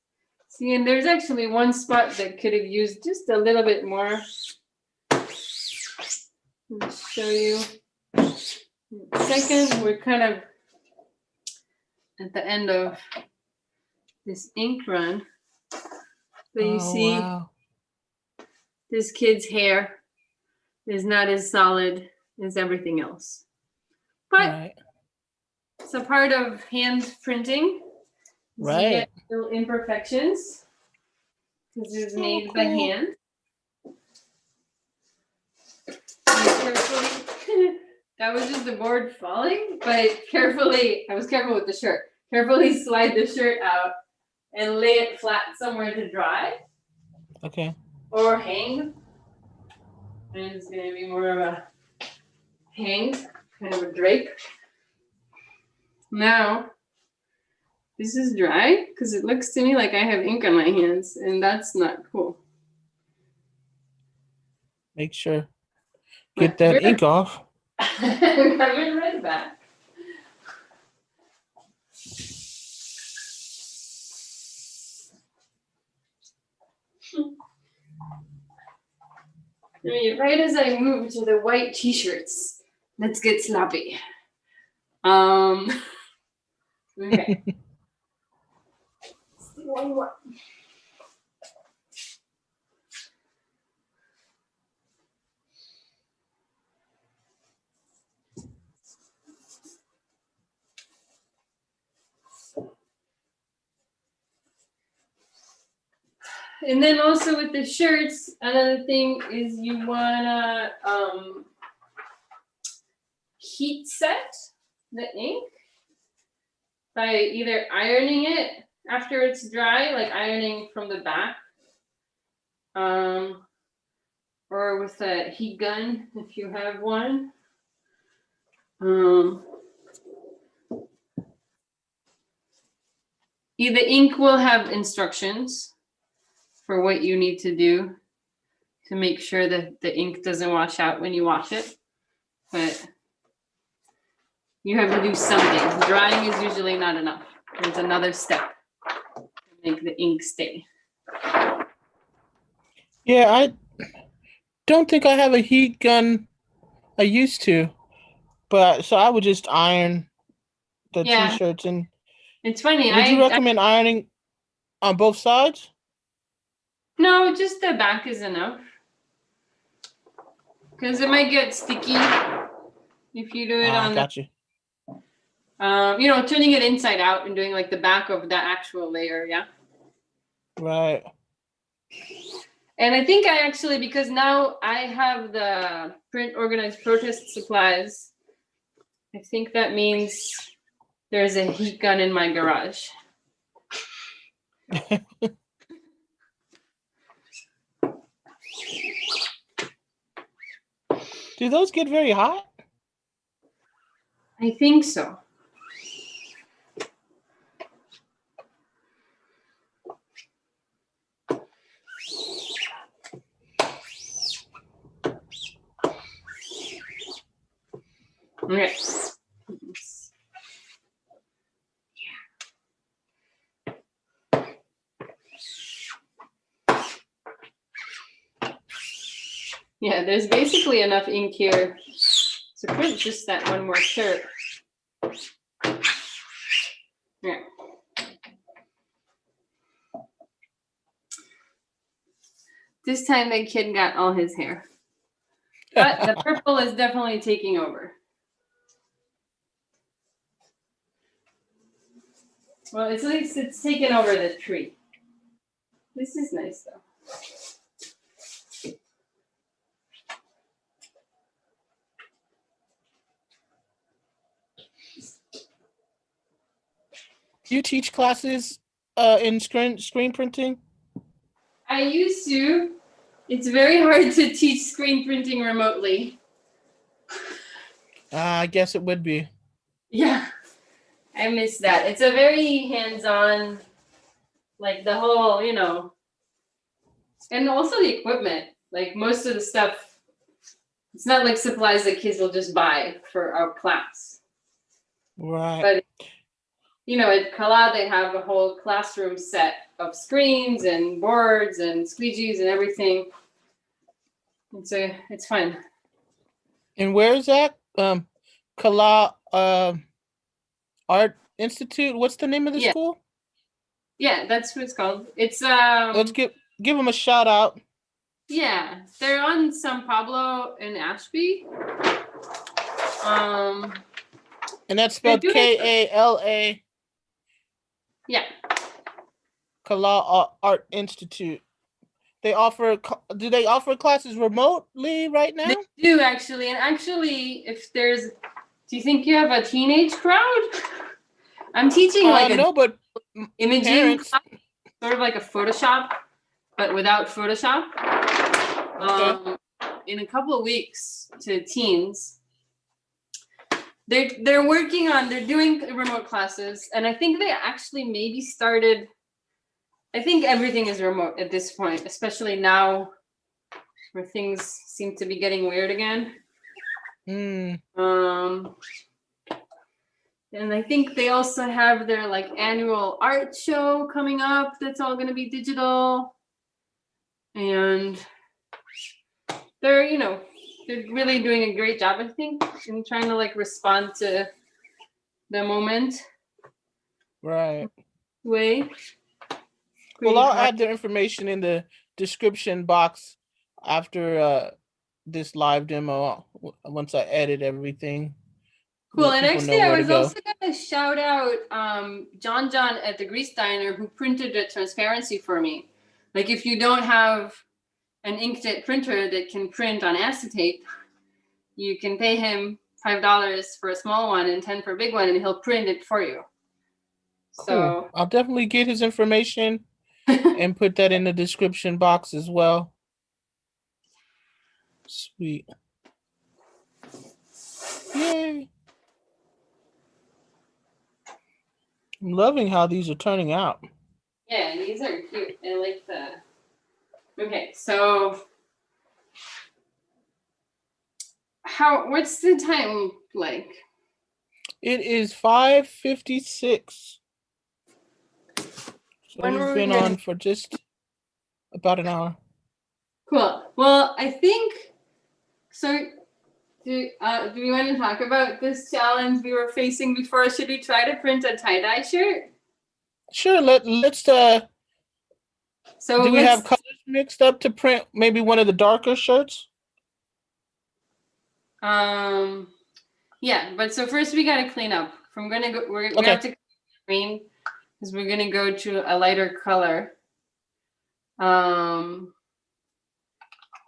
See, and there's actually one spot that could have used just a little bit more. Let me show you. Second, we're kind of at the end of this ink run. So you see wow. this kid's hair is not as solid as everything else. But Right. it's a part of hand printing. So you get little imperfections because it's made by hand. Carefully, that was just the board falling, but carefully, I was careful with the shirt. Carefully slide the shirt out and lay it flat somewhere to dry. Okay. Or hang. And it's going to be more of a hang, kind of a drape. Now, this is dry because it looks to me like I have ink on my hands, and that's not cool. Make sure. Get that ink off. I'm coming right back. I mean, right as I move to the white t-shirts, let's get sloppy. Okay. Let's do one more. And then also with the shirts, another thing is you wanna heat set the ink by either ironing it after it's dry, like ironing from the back, or with a heat gun if you have one. The ink will have instructions for what you need to do to make sure that the ink doesn't wash out when you wash it. But you have to do something. Drying is usually not enough. There's another step to make the ink stay. Yeah, I don't think I have a heat gun. I used to, but so I would just iron the t-shirts. And it's funny. would you recommend ironing on both sides? No, just the back is enough. Because it might get sticky if you do it on got you. Turning it inside out and doing like the back of the actual layer, yeah. Right. And I think I actually, because now I have the print organized protest supplies, I think that means there's a heat gun in my garage. Do those get very hot? I think so. Okay. Yeah, there's basically enough ink here to print just that one more shirt. Yeah. This time the kid got all his hair. But the purple is definitely taking over. Well, at least it's taken over the tree. This is nice though. Do you teach classes in screen printing? I used to. It's very hard to teach screen printing remotely. I guess it would be. Yeah, I miss that. It's a very hands-on, like the whole, and also the equipment. Like most of the stuff, it's not like supplies that kids will just buy for our class. Right. But at Kala they have a whole classroom set of screens and boards and squeegees and everything. And so it's fun. And where is that? Kala Art Institute. What's the name of the Yeah. school? Yeah, that's what it's called. It's Let's give them a shout out. Yeah, they're on San Pablo and Ashby. And that's spelled Kala. Yeah. Kala Art Institute. Do they offer classes remotely right now? They do actually. And actually, do you think you have a teenage crowd? I'm teaching but imaging class, sort of like a Photoshop, but without Photoshop. Okay. In a couple of weeks to teens. They're doing remote classes, and I think they actually maybe started. I think everything is remote at this point, especially now where things seem to be getting weird again. And I think they also have their annual art show coming up that's all going to be digital. And they're really doing a great job, I think, in trying to respond to the moment. Right. Way. Well, I'll add their information in the description box after this live demo once I edit everything. Cool. And actually, I was also going to shout out John at the Grease Diner, who printed the transparency for me. If you don't have an inkjet printer that can print on acetate, you can pay him $5 for a small one and $10 for a big one, and he'll print it for you. Cool. So I'll definitely get his information and put that in the description box as well. Sweet. Yay. I'm loving how these are turning out. Yeah, these are cute. I like the... Okay, so... What's the time like? It is 5:56. So we've been on for just about an hour. Cool. Well, I think... So, do we want to talk about this challenge we were facing before? Should we try to print a tie-dye shirt? Sure. Let's. Do we have colors mixed up to print maybe one of the darker shirts? Yeah, but so first we gotta clean up. We're gonna have to green because we're gonna go to a lighter color.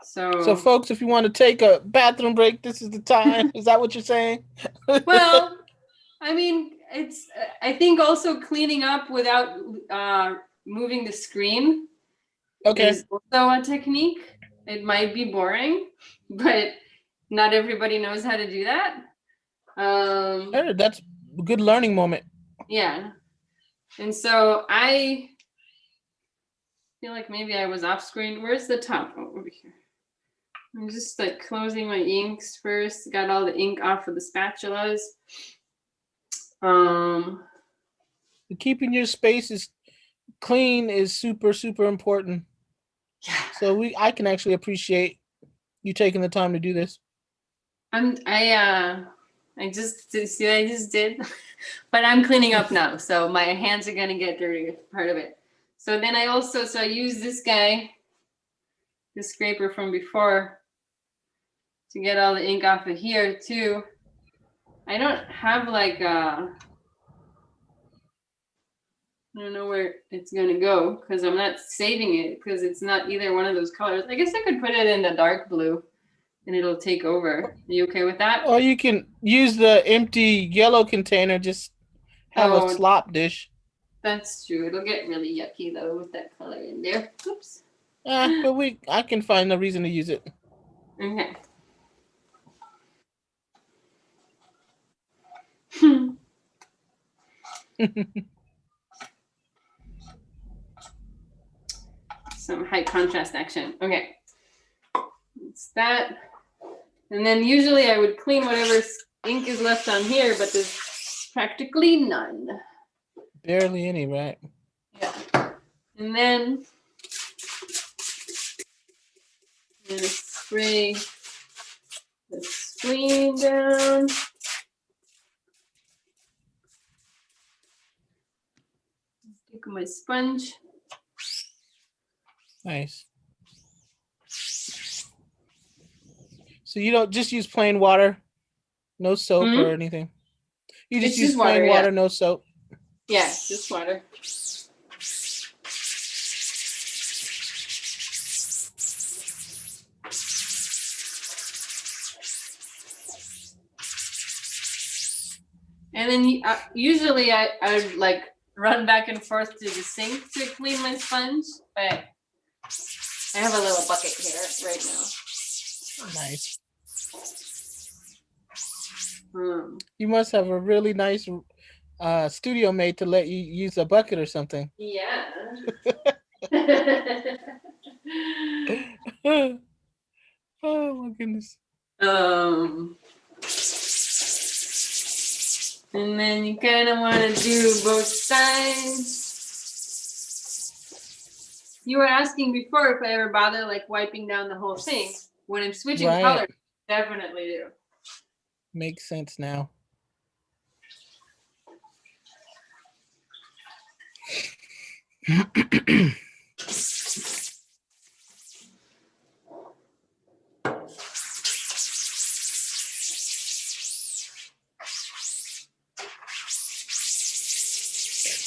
So folks, if you want to take a bathroom break, this is the time. Is that what you're saying? Well, I mean, I think also cleaning up without moving the screen is also a technique. It might be boring, but not everybody knows how to do that. That's a good learning moment. Yeah. And so I feel like maybe I was off screen. Where's the top? Oh, over here. I'm just closing my inks first. Got all the ink off of the spatulas. Keeping your spaces clean is super, super important. Yeah. So I can actually appreciate you taking the time to do this. I just did, but I'm cleaning up now. So my hands are gonna get dirty, part of it. So then I use this guy, the scraper from before, to get all the ink off of here too. I don't have I don't know where it's gonna go because I'm not saving it because it's not either one of those colors. I guess I could put it in the dark blue and it'll take over. Are you okay with that? Or you can use the empty yellow container, just have a slop dish. That's true. It'll get really yucky though with that color in there. Oops. But I can find a reason to use it. Okay. Some high contrast action. Okay. It's that. And then usually I would clean whatever ink is left on here, but there's practically none. Barely any, right? Yeah. And then I'm gonna spray the screen down. Take my sponge. Nice. So you don't just use plain water, no soap or anything. You just use plain water, no soap. Yeah, just water. And then usually I like run back and forth to the sink to clean my sponge, but I have a little bucket here right now. Nice. You must have a really nice studio mate to let you use a bucket or something. Yeah. Oh my goodness. And then you kind of want to do both sides. You were asking before if I ever bother like wiping down the whole thing. When I'm switching colors, definitely do. Makes sense now.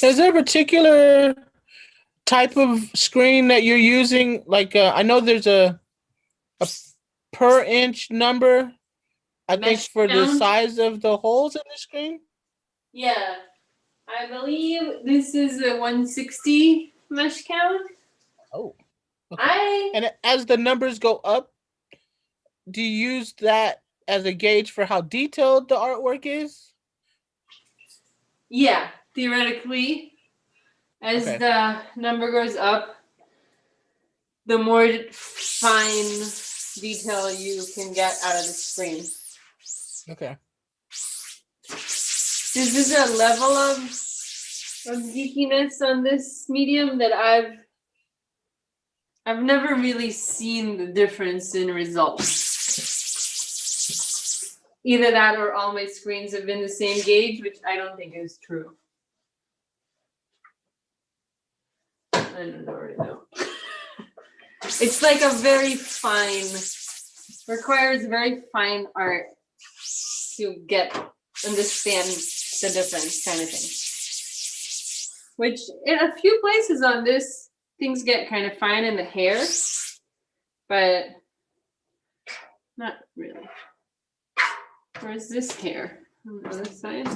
Is there a particular type of screen that you're using? Like, I know there's a per inch number, I think, for the size of the holes in the screen. Yeah, I believe this is a 160 mesh count. Oh, okay. And as the numbers go up, do you use that as a gauge for how detailed the artwork is? Yeah, theoretically, as the number goes up, the more fine detail you can get out of the screen. Okay. This is a level of geekiness on this medium that I've never really seen the difference in results. Either that or all my screens have been the same gauge, which I don't think is true. I don't really know. It's like a very fine, requires very fine art to understand the difference kind of thing. Which in a few places on this, things get kind of fine in the hair, but not really. Where's this hair? On the other side?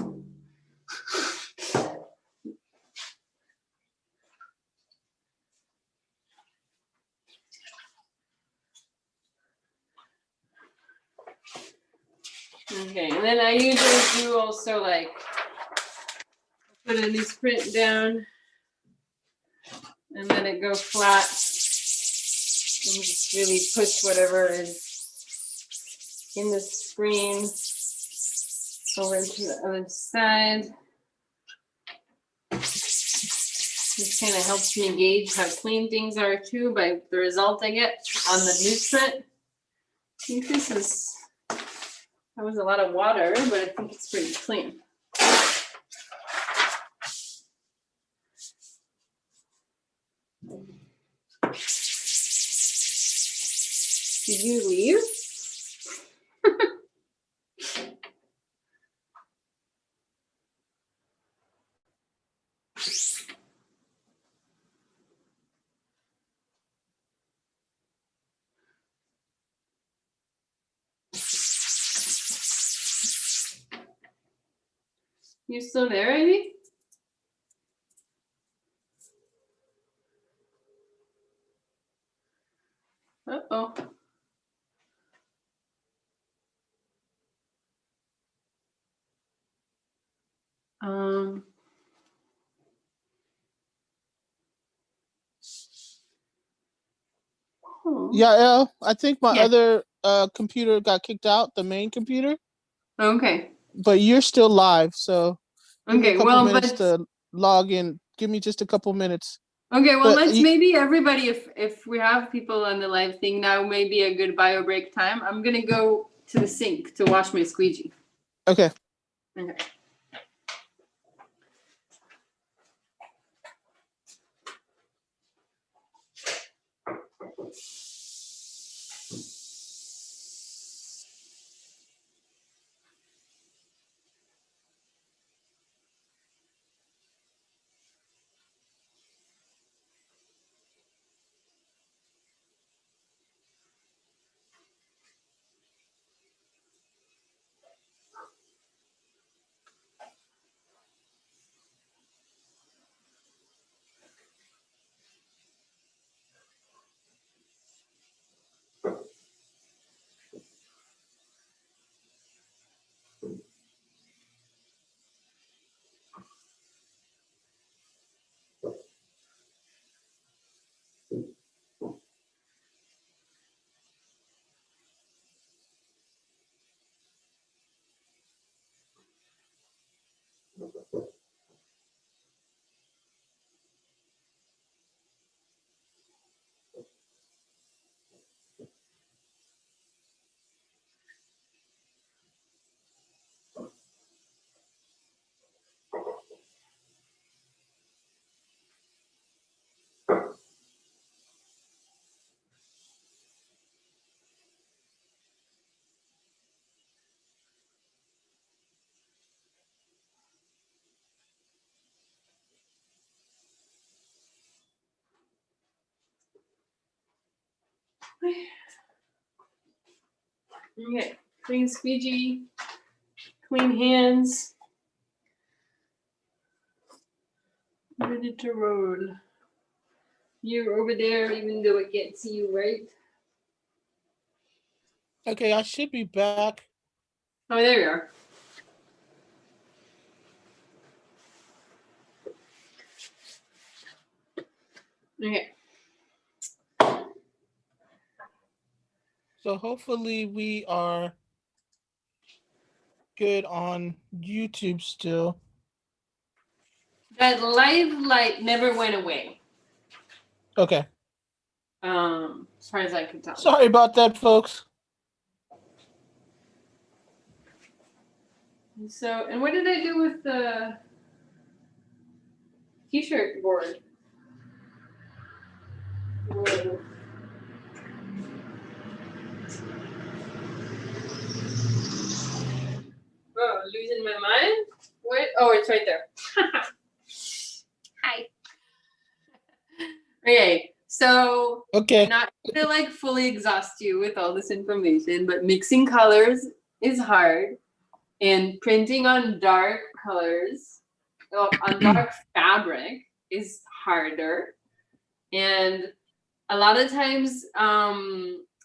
Okay, and then I usually do also like put a newsprint down and let it go flat and just really push whatever is in the screen over to the other side. This kind of helps me gauge how clean things are too by the result I get on the newsprint. I think that was a lot of water, but I think it's pretty clean. Did you leave? You still there, Ivy? Um, Yael, I think my Yeah. other computer got kicked out, the main computer, Okay. but you're still live, so give me a Okay. couple Well, minutes but to log in. Give me just a couple minutes. okay. Well, But let's maybe everybody, if we have people on the live thing now, maybe a good bio break time. I'm gonna go to the sink to wash my squeegee. okay. Okay. Okay. Clean squeegee. Clean hands. Ready to roll. You're over there, even though I can't see you, right? Okay, I should be back. Oh, there you are. Okay. So hopefully we are good on YouTube still. That live light never went away. Okay. As far as I can tell. Sorry about that, folks. So, and what did I do with the t-shirt board? Whoa. Oh, losing my mind? What? Oh, it's right there. Hi. Okay, so Okay. not to like fully exhaust you with all this information, but mixing colors is hard, and printing on dark colors, on dark fabric is harder, and a lot of times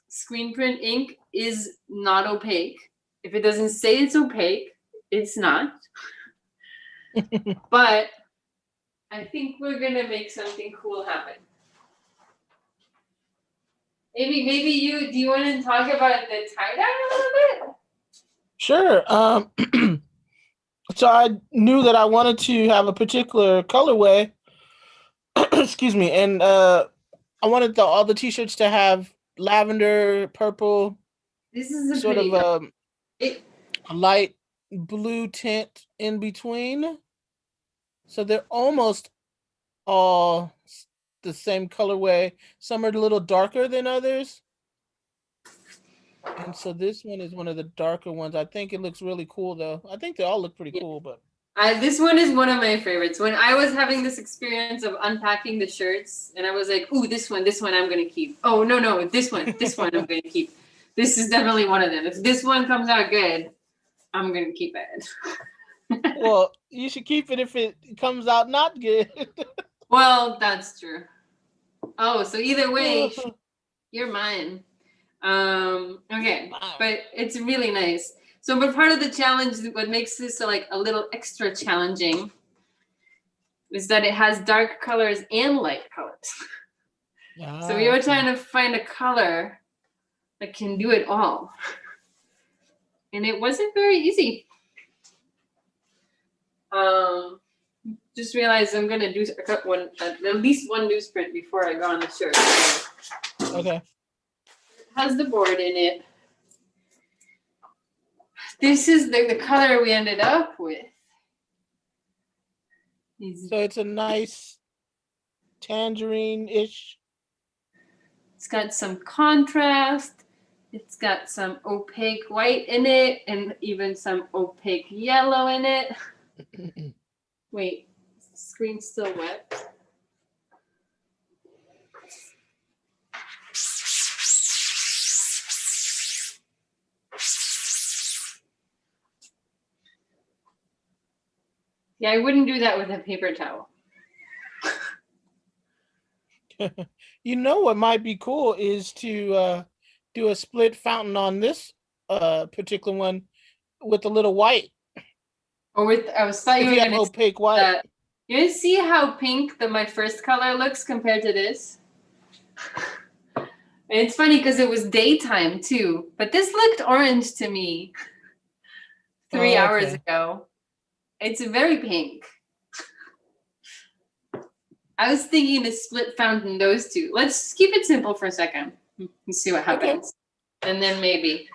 screen print ink is not opaque. If it doesn't say it's opaque, it's not. But I think we're gonna make something cool happen. Maybe you do you want to talk about the tie-dye a little bit? Sure. So I knew that I wanted to have a particular colorway. Excuse me, and I wanted all the t-shirts to have lavender, purple, This is a sort pretty of one. It, a light blue tint in between. So they're almost all the same colorway. Some are a little darker than others. And so this one is one of the darker ones. I think it looks really cool though. I think they all look pretty yeah. cool, but This one is one of my favorites. When I was having this experience of unpacking the shirts, and I was like, "Ooh, this one I'm gonna keep." Oh no, this one I'm gonna keep. This is definitely one of them. If this one comes out good, I'm gonna keep it. well, you should keep it if it comes out not good. Well, that's true. Oh, so either way, you're mine. Okay, but it's really nice. So, but part of the challenge, what makes this like a little extra challenging, is that it has dark colors and light colors. So we were trying to find a color that can do it all. And it wasn't very easy. Just realized I'm gonna do at least one newsprint before I go on the shirt. Okay. It has the board in it. This is the color we ended up with. So it's a nice tangerine-ish. It's got some contrast. It's got some opaque white in it and even some opaque yellow in it. Wait, is the screen still wet? Yeah, I wouldn't do that with a paper towel. You know what might be cool is to do a split fountain on this particular one with a little white. Or I was thought you If were you have gonna opaque white. You see how pink my first color looks compared to this? And it's funny because it was daytime too, but this looked orange to me 3 hours ago. It's very pink. I was thinking to split fountain those two. Let's keep it simple for a second and see what happens. Okay. And then maybe.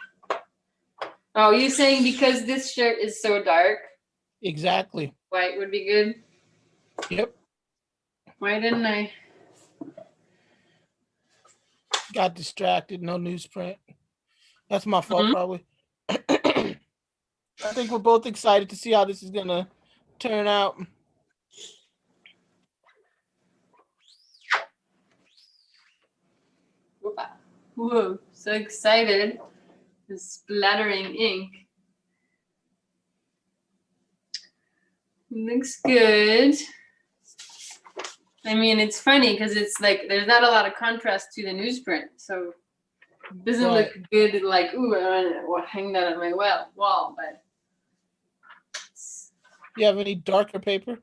Oh, you saying because this shirt is so dark? Exactly. White would be good? Yep. Why didn't I? Got distracted. No newsprint. That's my fault, probably. I think we're both excited to see how this is going to turn out. Whoa, so excited. The splattering ink. Looks good. I mean, it's funny because it's like there's not a lot of contrast to the newsprint, so it doesn't look good. Like, ooh, I want to hang that on my wall. But you have any darker paper?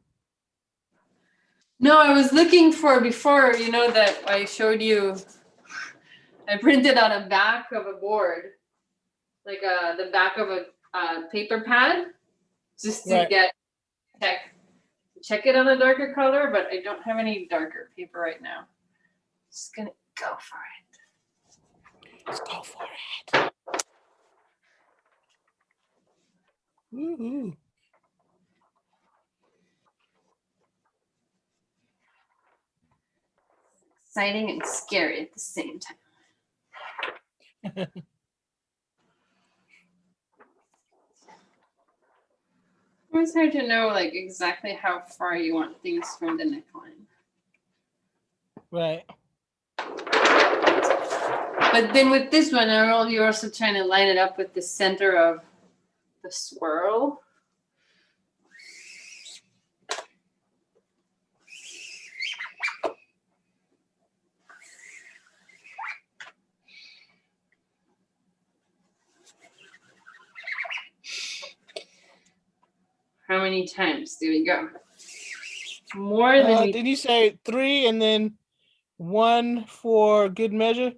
No, I was looking for before. You know that I showed you. I printed on a back of a board, like the back of a paper pad, just to check it on a darker color, but I don't have any darker paper right now. Just gonna go for it. Let's go for it. Woo-hoo. Exciting and scary at the same time. It's hard to know like exactly how far you want things from the neckline. Right. But then with this one, you're also trying to line it up with the center of the swirl. How many times do we go? More than did you say 3 and then 1 for good measure?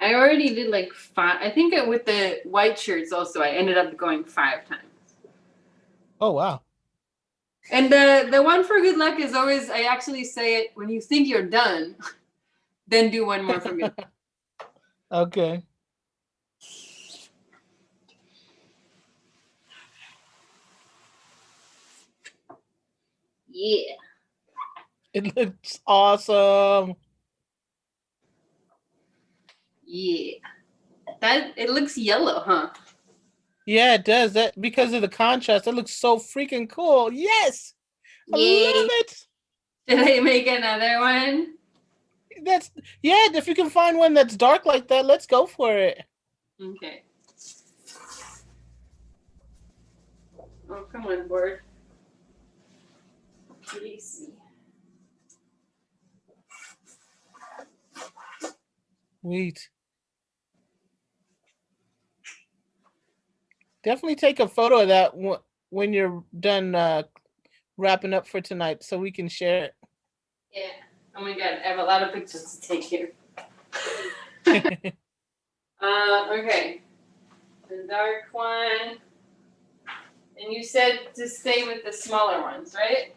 I already did like 5. I think with the white shirts also, I ended up going 5 times. Oh, wow. And the one for good luck is always, I actually say it when you think you're done, then do one more for good luck. Okay. Yeah. It looks awesome. Yeah. It looks yellow, huh? Yeah, it does. That because of the contrast, it looks so freaking cool. Yes. Yay. I love it. Should I make another one? If you can find one that's dark like that, let's go for it. Okay. Oh, come on, board. Easy. Wait. Definitely take a photo of that when you're done wrapping up for tonight so we can share Yeah. Oh my god, I have a lot of pictures to take here. it. Okay. The dark one. And you said to stay with the smaller ones, right?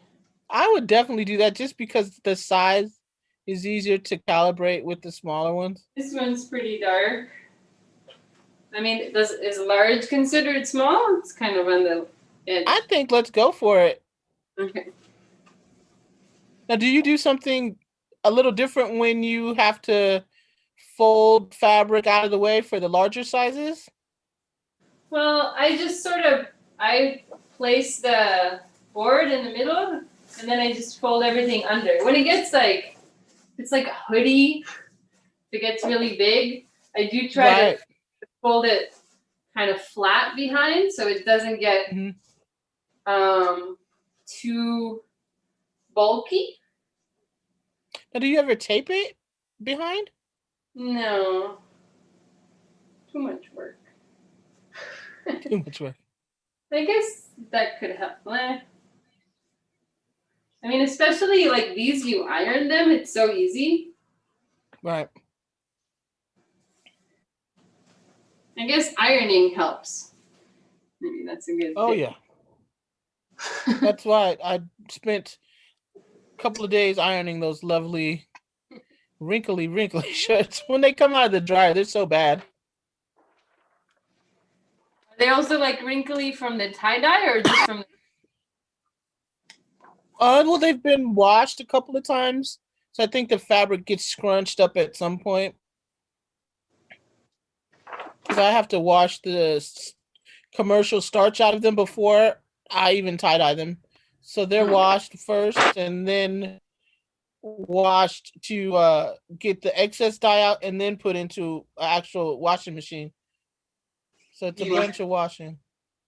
I would definitely do that just because the size is easier to calibrate with the smaller ones. This one's pretty dark. I mean, is large considered small? It's kind of on the edge. I think let's go for it. Okay. Now, do you do something a little different when you have to fold fabric out of the way for the larger sizes? Well, I place the board in the middle, and then I just fold everything under. When it gets like, it's like a hoodie, if it gets really big, I do try to fold it kind of flat behind so it doesn't get too bulky. Now, do you ever tape it behind? No, too much work. Too much work. I guess that could help. I mean, especially like these, you iron them, it's so easy. Right. I guess ironing helps. Maybe that's a good Oh, thing. yeah. That's why I spent a couple of days ironing those lovely wrinkly shirts. When they come out of the dryer, they're so bad. Are they also like wrinkly from the tie-dye or just from the... Well, they've been washed a couple of times, so I think the fabric gets scrunched up at some point. Because I have to wash the commercial starch out of them before I even tie-dye them. So they're washed first and then washed to get the excess dye out and then put into an actual washing machine. So it's a bunch of washing.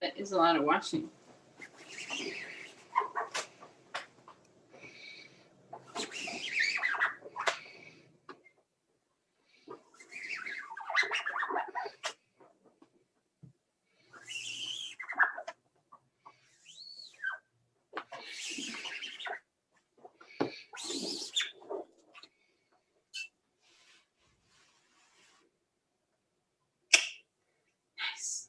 That is a lot of washing. Nice.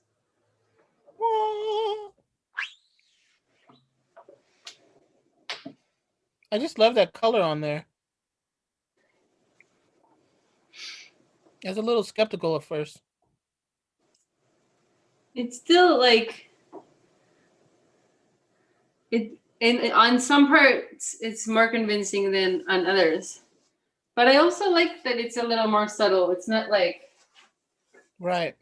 I just love that color on there. I was a little skeptical at first. It's still like it, and on some parts it's more convincing than on others. But I also like that it's a little more subtle. It's not like Right.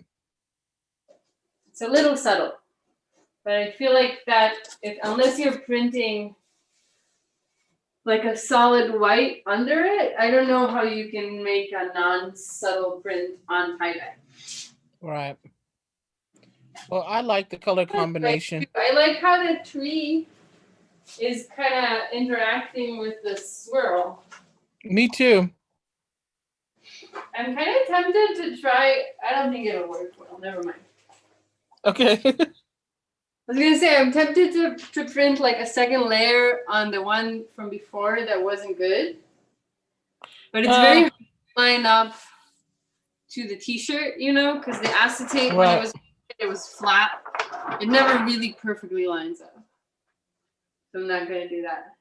it's a little subtle. But I feel like that if unless you're printing like a solid white under it, I don't know how you can make a non-subtle print on tie-dye. Right. Well, I like the color combination. I like how the tree is kind of interacting with the swirl. Me too. I'm kind of tempted to try. I don't think it'll work well. Never mind. Okay. I was gonna say I'm tempted to print like a second layer on the one from before that wasn't good, but it's very hard to line up to the T-shirt, you know, because the acetate when it was flat, it never really perfectly lines up. So I'm not gonna do that.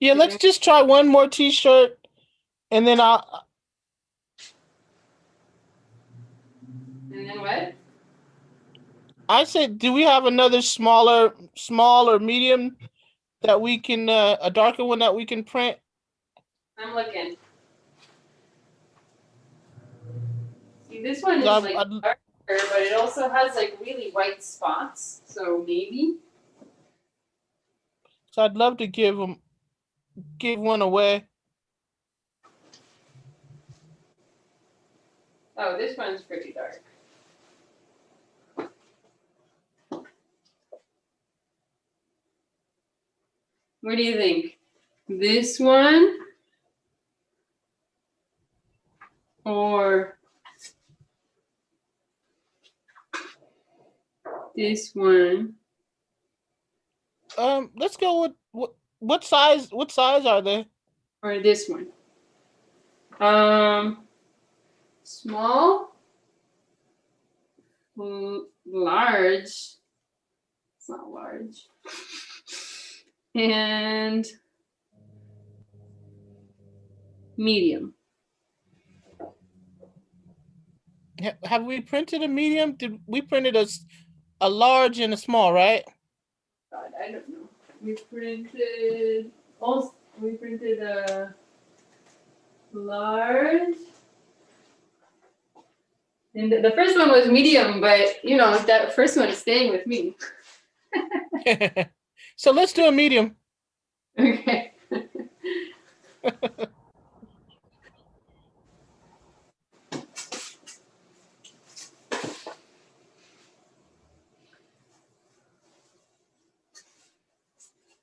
Yeah, let's just try one more T-shirt, and then I'll. And then what? I said, do we have another small or medium that we can, a darker one that we can print? I'm looking. See, this one is like darker, but it also has like really white spots. So maybe. So I'd love to give one away. Oh, this one's pretty dark. What do you think? This one? Or This one. Let's go with what size? What size are they? Or this one. Small, large. It's not large. And medium. Have we printed a medium? Did we printed a large and a small, right? God, I don't know. We printed a large. And the first one was medium, but you know, that first one is staying with me. So let's do a medium. Okay.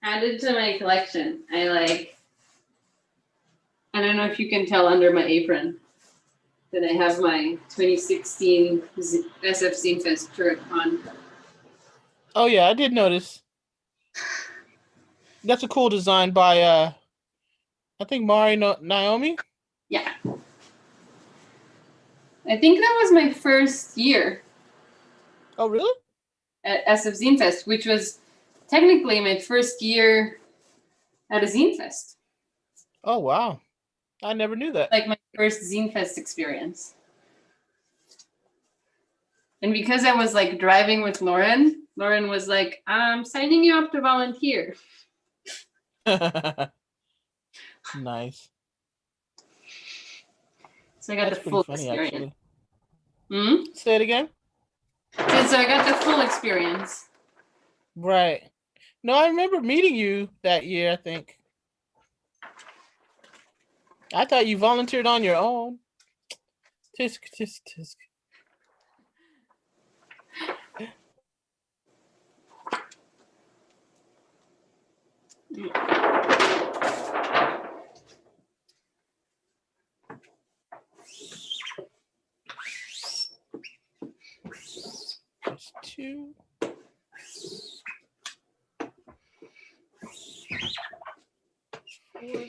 Added to my collection. I don't know if you can tell under my apron that I have my 2016 SF Zine Fest shirt on. Oh yeah, I did notice. That's a cool design by I think Mari Naomi. Yeah. I think that was my first year. Oh really? At SF Zine Fest, which was technically my first year at a Zine Fest. Oh wow. I never knew that. Like my first Zine Fest experience. And because I was like driving with Lauren was like, I'm signing you up to volunteer. Nice. So I got That's the full funny, experience. Say it again. So I got the full experience. Right. No, I remember meeting you that year, I think. I thought you volunteered on your own. Tisk, tisk, tisk. There's two. Four.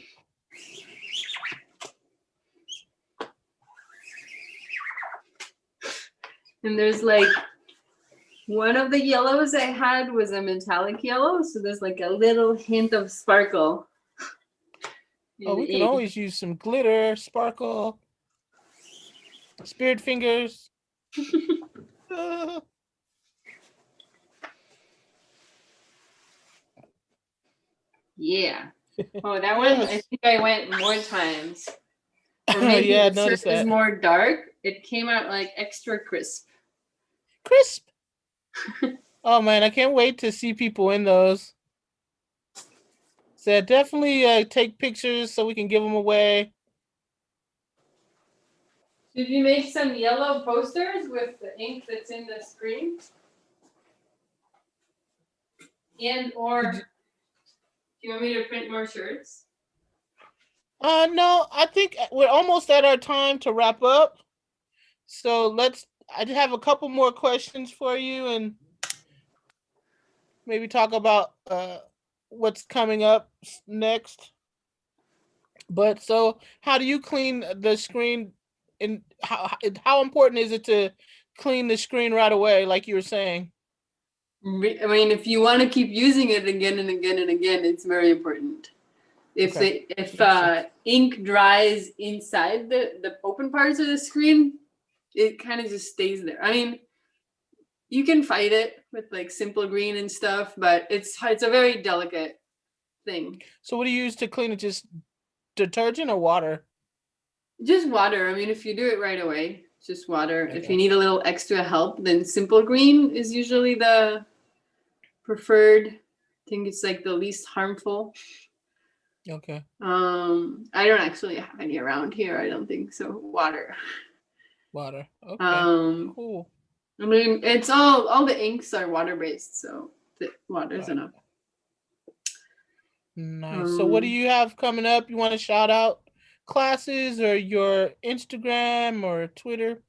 And there's like one of the yellows I had was a metallic yellow, so there's like a little hint of sparkle. Oh, we can always use some glitter, sparkle, spirit fingers. Yeah. Oh, that one, I think I went more times. Or maybe yeah, I the noticed shirt is that. more dark. It came out like extra crisp. Crisp. Oh man, I can't wait to see people in those. So definitely take pictures so we can give them away. Did you make some yellow posters with the ink that's in the screen? And or do you want me to print more shirts? No, I think we're almost at our time to wrap up. So I just have a couple more questions for you and maybe talk about what's coming up next. But so how do you clean the screen, and how important is it to clean the screen right away, like you were saying? I mean, if you want to keep using it again and again and again, it's very important. If ink dries inside the open parts of the screen, it kind of just stays there. I mean, you can fight it with like simple green and stuff, but it's a very delicate thing. So what do you use to clean it? Just detergent or water? Just water. I mean, if you do it right away, just water. Okay. If you need a little extra help, then simple green is usually the preferred. I think it's like the least harmful. Okay. I don't actually have any around here. I don't think so. Water. Water. Okay. Cool. I mean, it's all the inks are water based, so the water's enough. Nice. So what do you have coming up? You want to shout out classes or your Instagram or Twitter?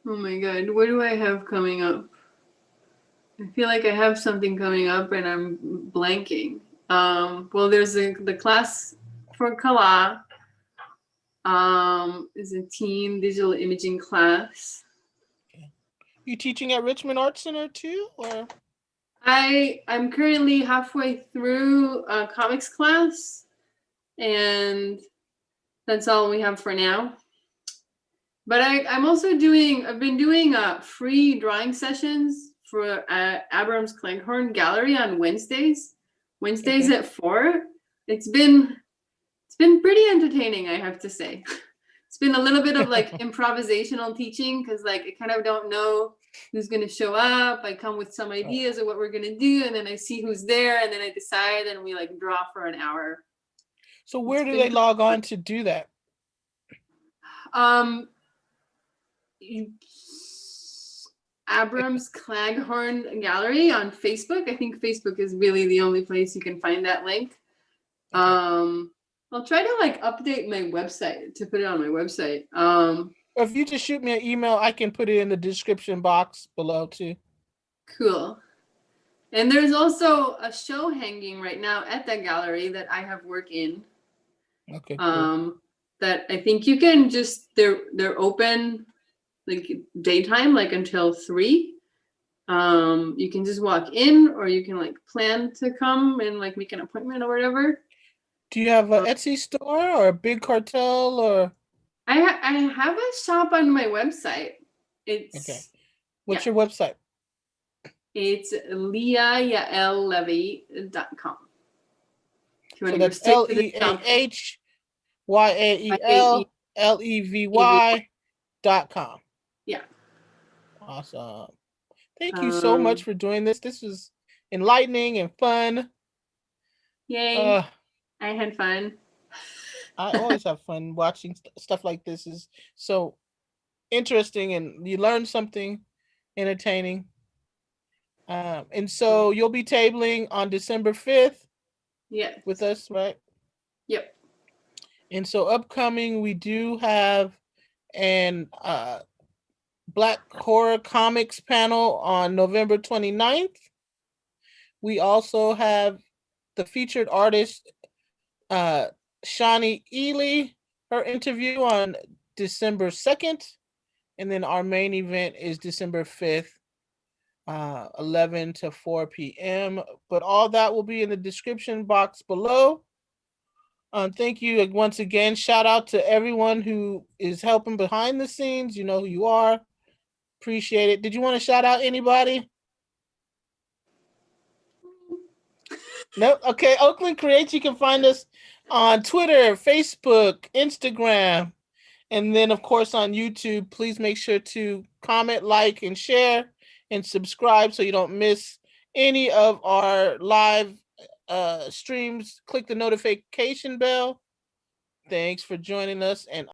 Oh my God, what do I have coming up? I feel like I have something coming up and I'm blanking. Well, there's the class for Kala. Is a teen digital imaging class. You teaching at Richmond Arts Center too, or? I'm currently halfway through a comics class, and that's all we have for now. But I'm also I've been doing free drawing sessions for Abrams Cleghorn Gallery on Wednesdays Okay. at 4. It's been pretty entertaining, I have to say. It's been a little bit of like improvisational teaching, because like I kind of don't know who's going to show up. I come with some ideas of what we're going to do, and then I see who's there, and then I decide, and we like draw for an hour. So where do they log on to do that? Abrams Cleghorn Gallery on Facebook. I think Facebook is really the only place you can find that link. Okay. I'll try to like update my website to put it on my website. Or if you just shoot me an email, I can put it in the description box below too. Cool. And there's also a show hanging right now at that gallery that I have work in. Okay. Cool. That I think you can just they're open like daytime, like until 3. You can just walk in, or you can like plan to come and like make an appointment or whatever. Do you have an Etsy store or a big cartel, or? I have a shop on my website. It's okay. What's your website? It's leahyaellevy.com. So that's LeahYaellevy.com. Yeah. Awesome. Thank you so much for doing this. This was enlightening and fun. Yay. I had fun. I always have fun watching stuff like this. Is so interesting, and you learn something entertaining. And so you'll be tabling on December 5th. Yes. With us, right? Yep. And so upcoming, we do have an Black Horror Comics panel on November 29th. We also have the featured artist, Shawnee Ely, her interview on December 2nd. And then our main event is December 5th, 11 to 4 p.m. But all that will be in the description box below. Thank you once again. Shout out to everyone who is helping behind the scenes. You know who you are. Appreciate it. Did you want to shout out anybody? No? Okay. Oakland Creates. You can find us on Twitter, Facebook, Instagram, and then, of course, on YouTube. Please make sure to comment, like, and share, and subscribe so you don't miss any of our live streams. Click the notification bell. Thanks for joining us, and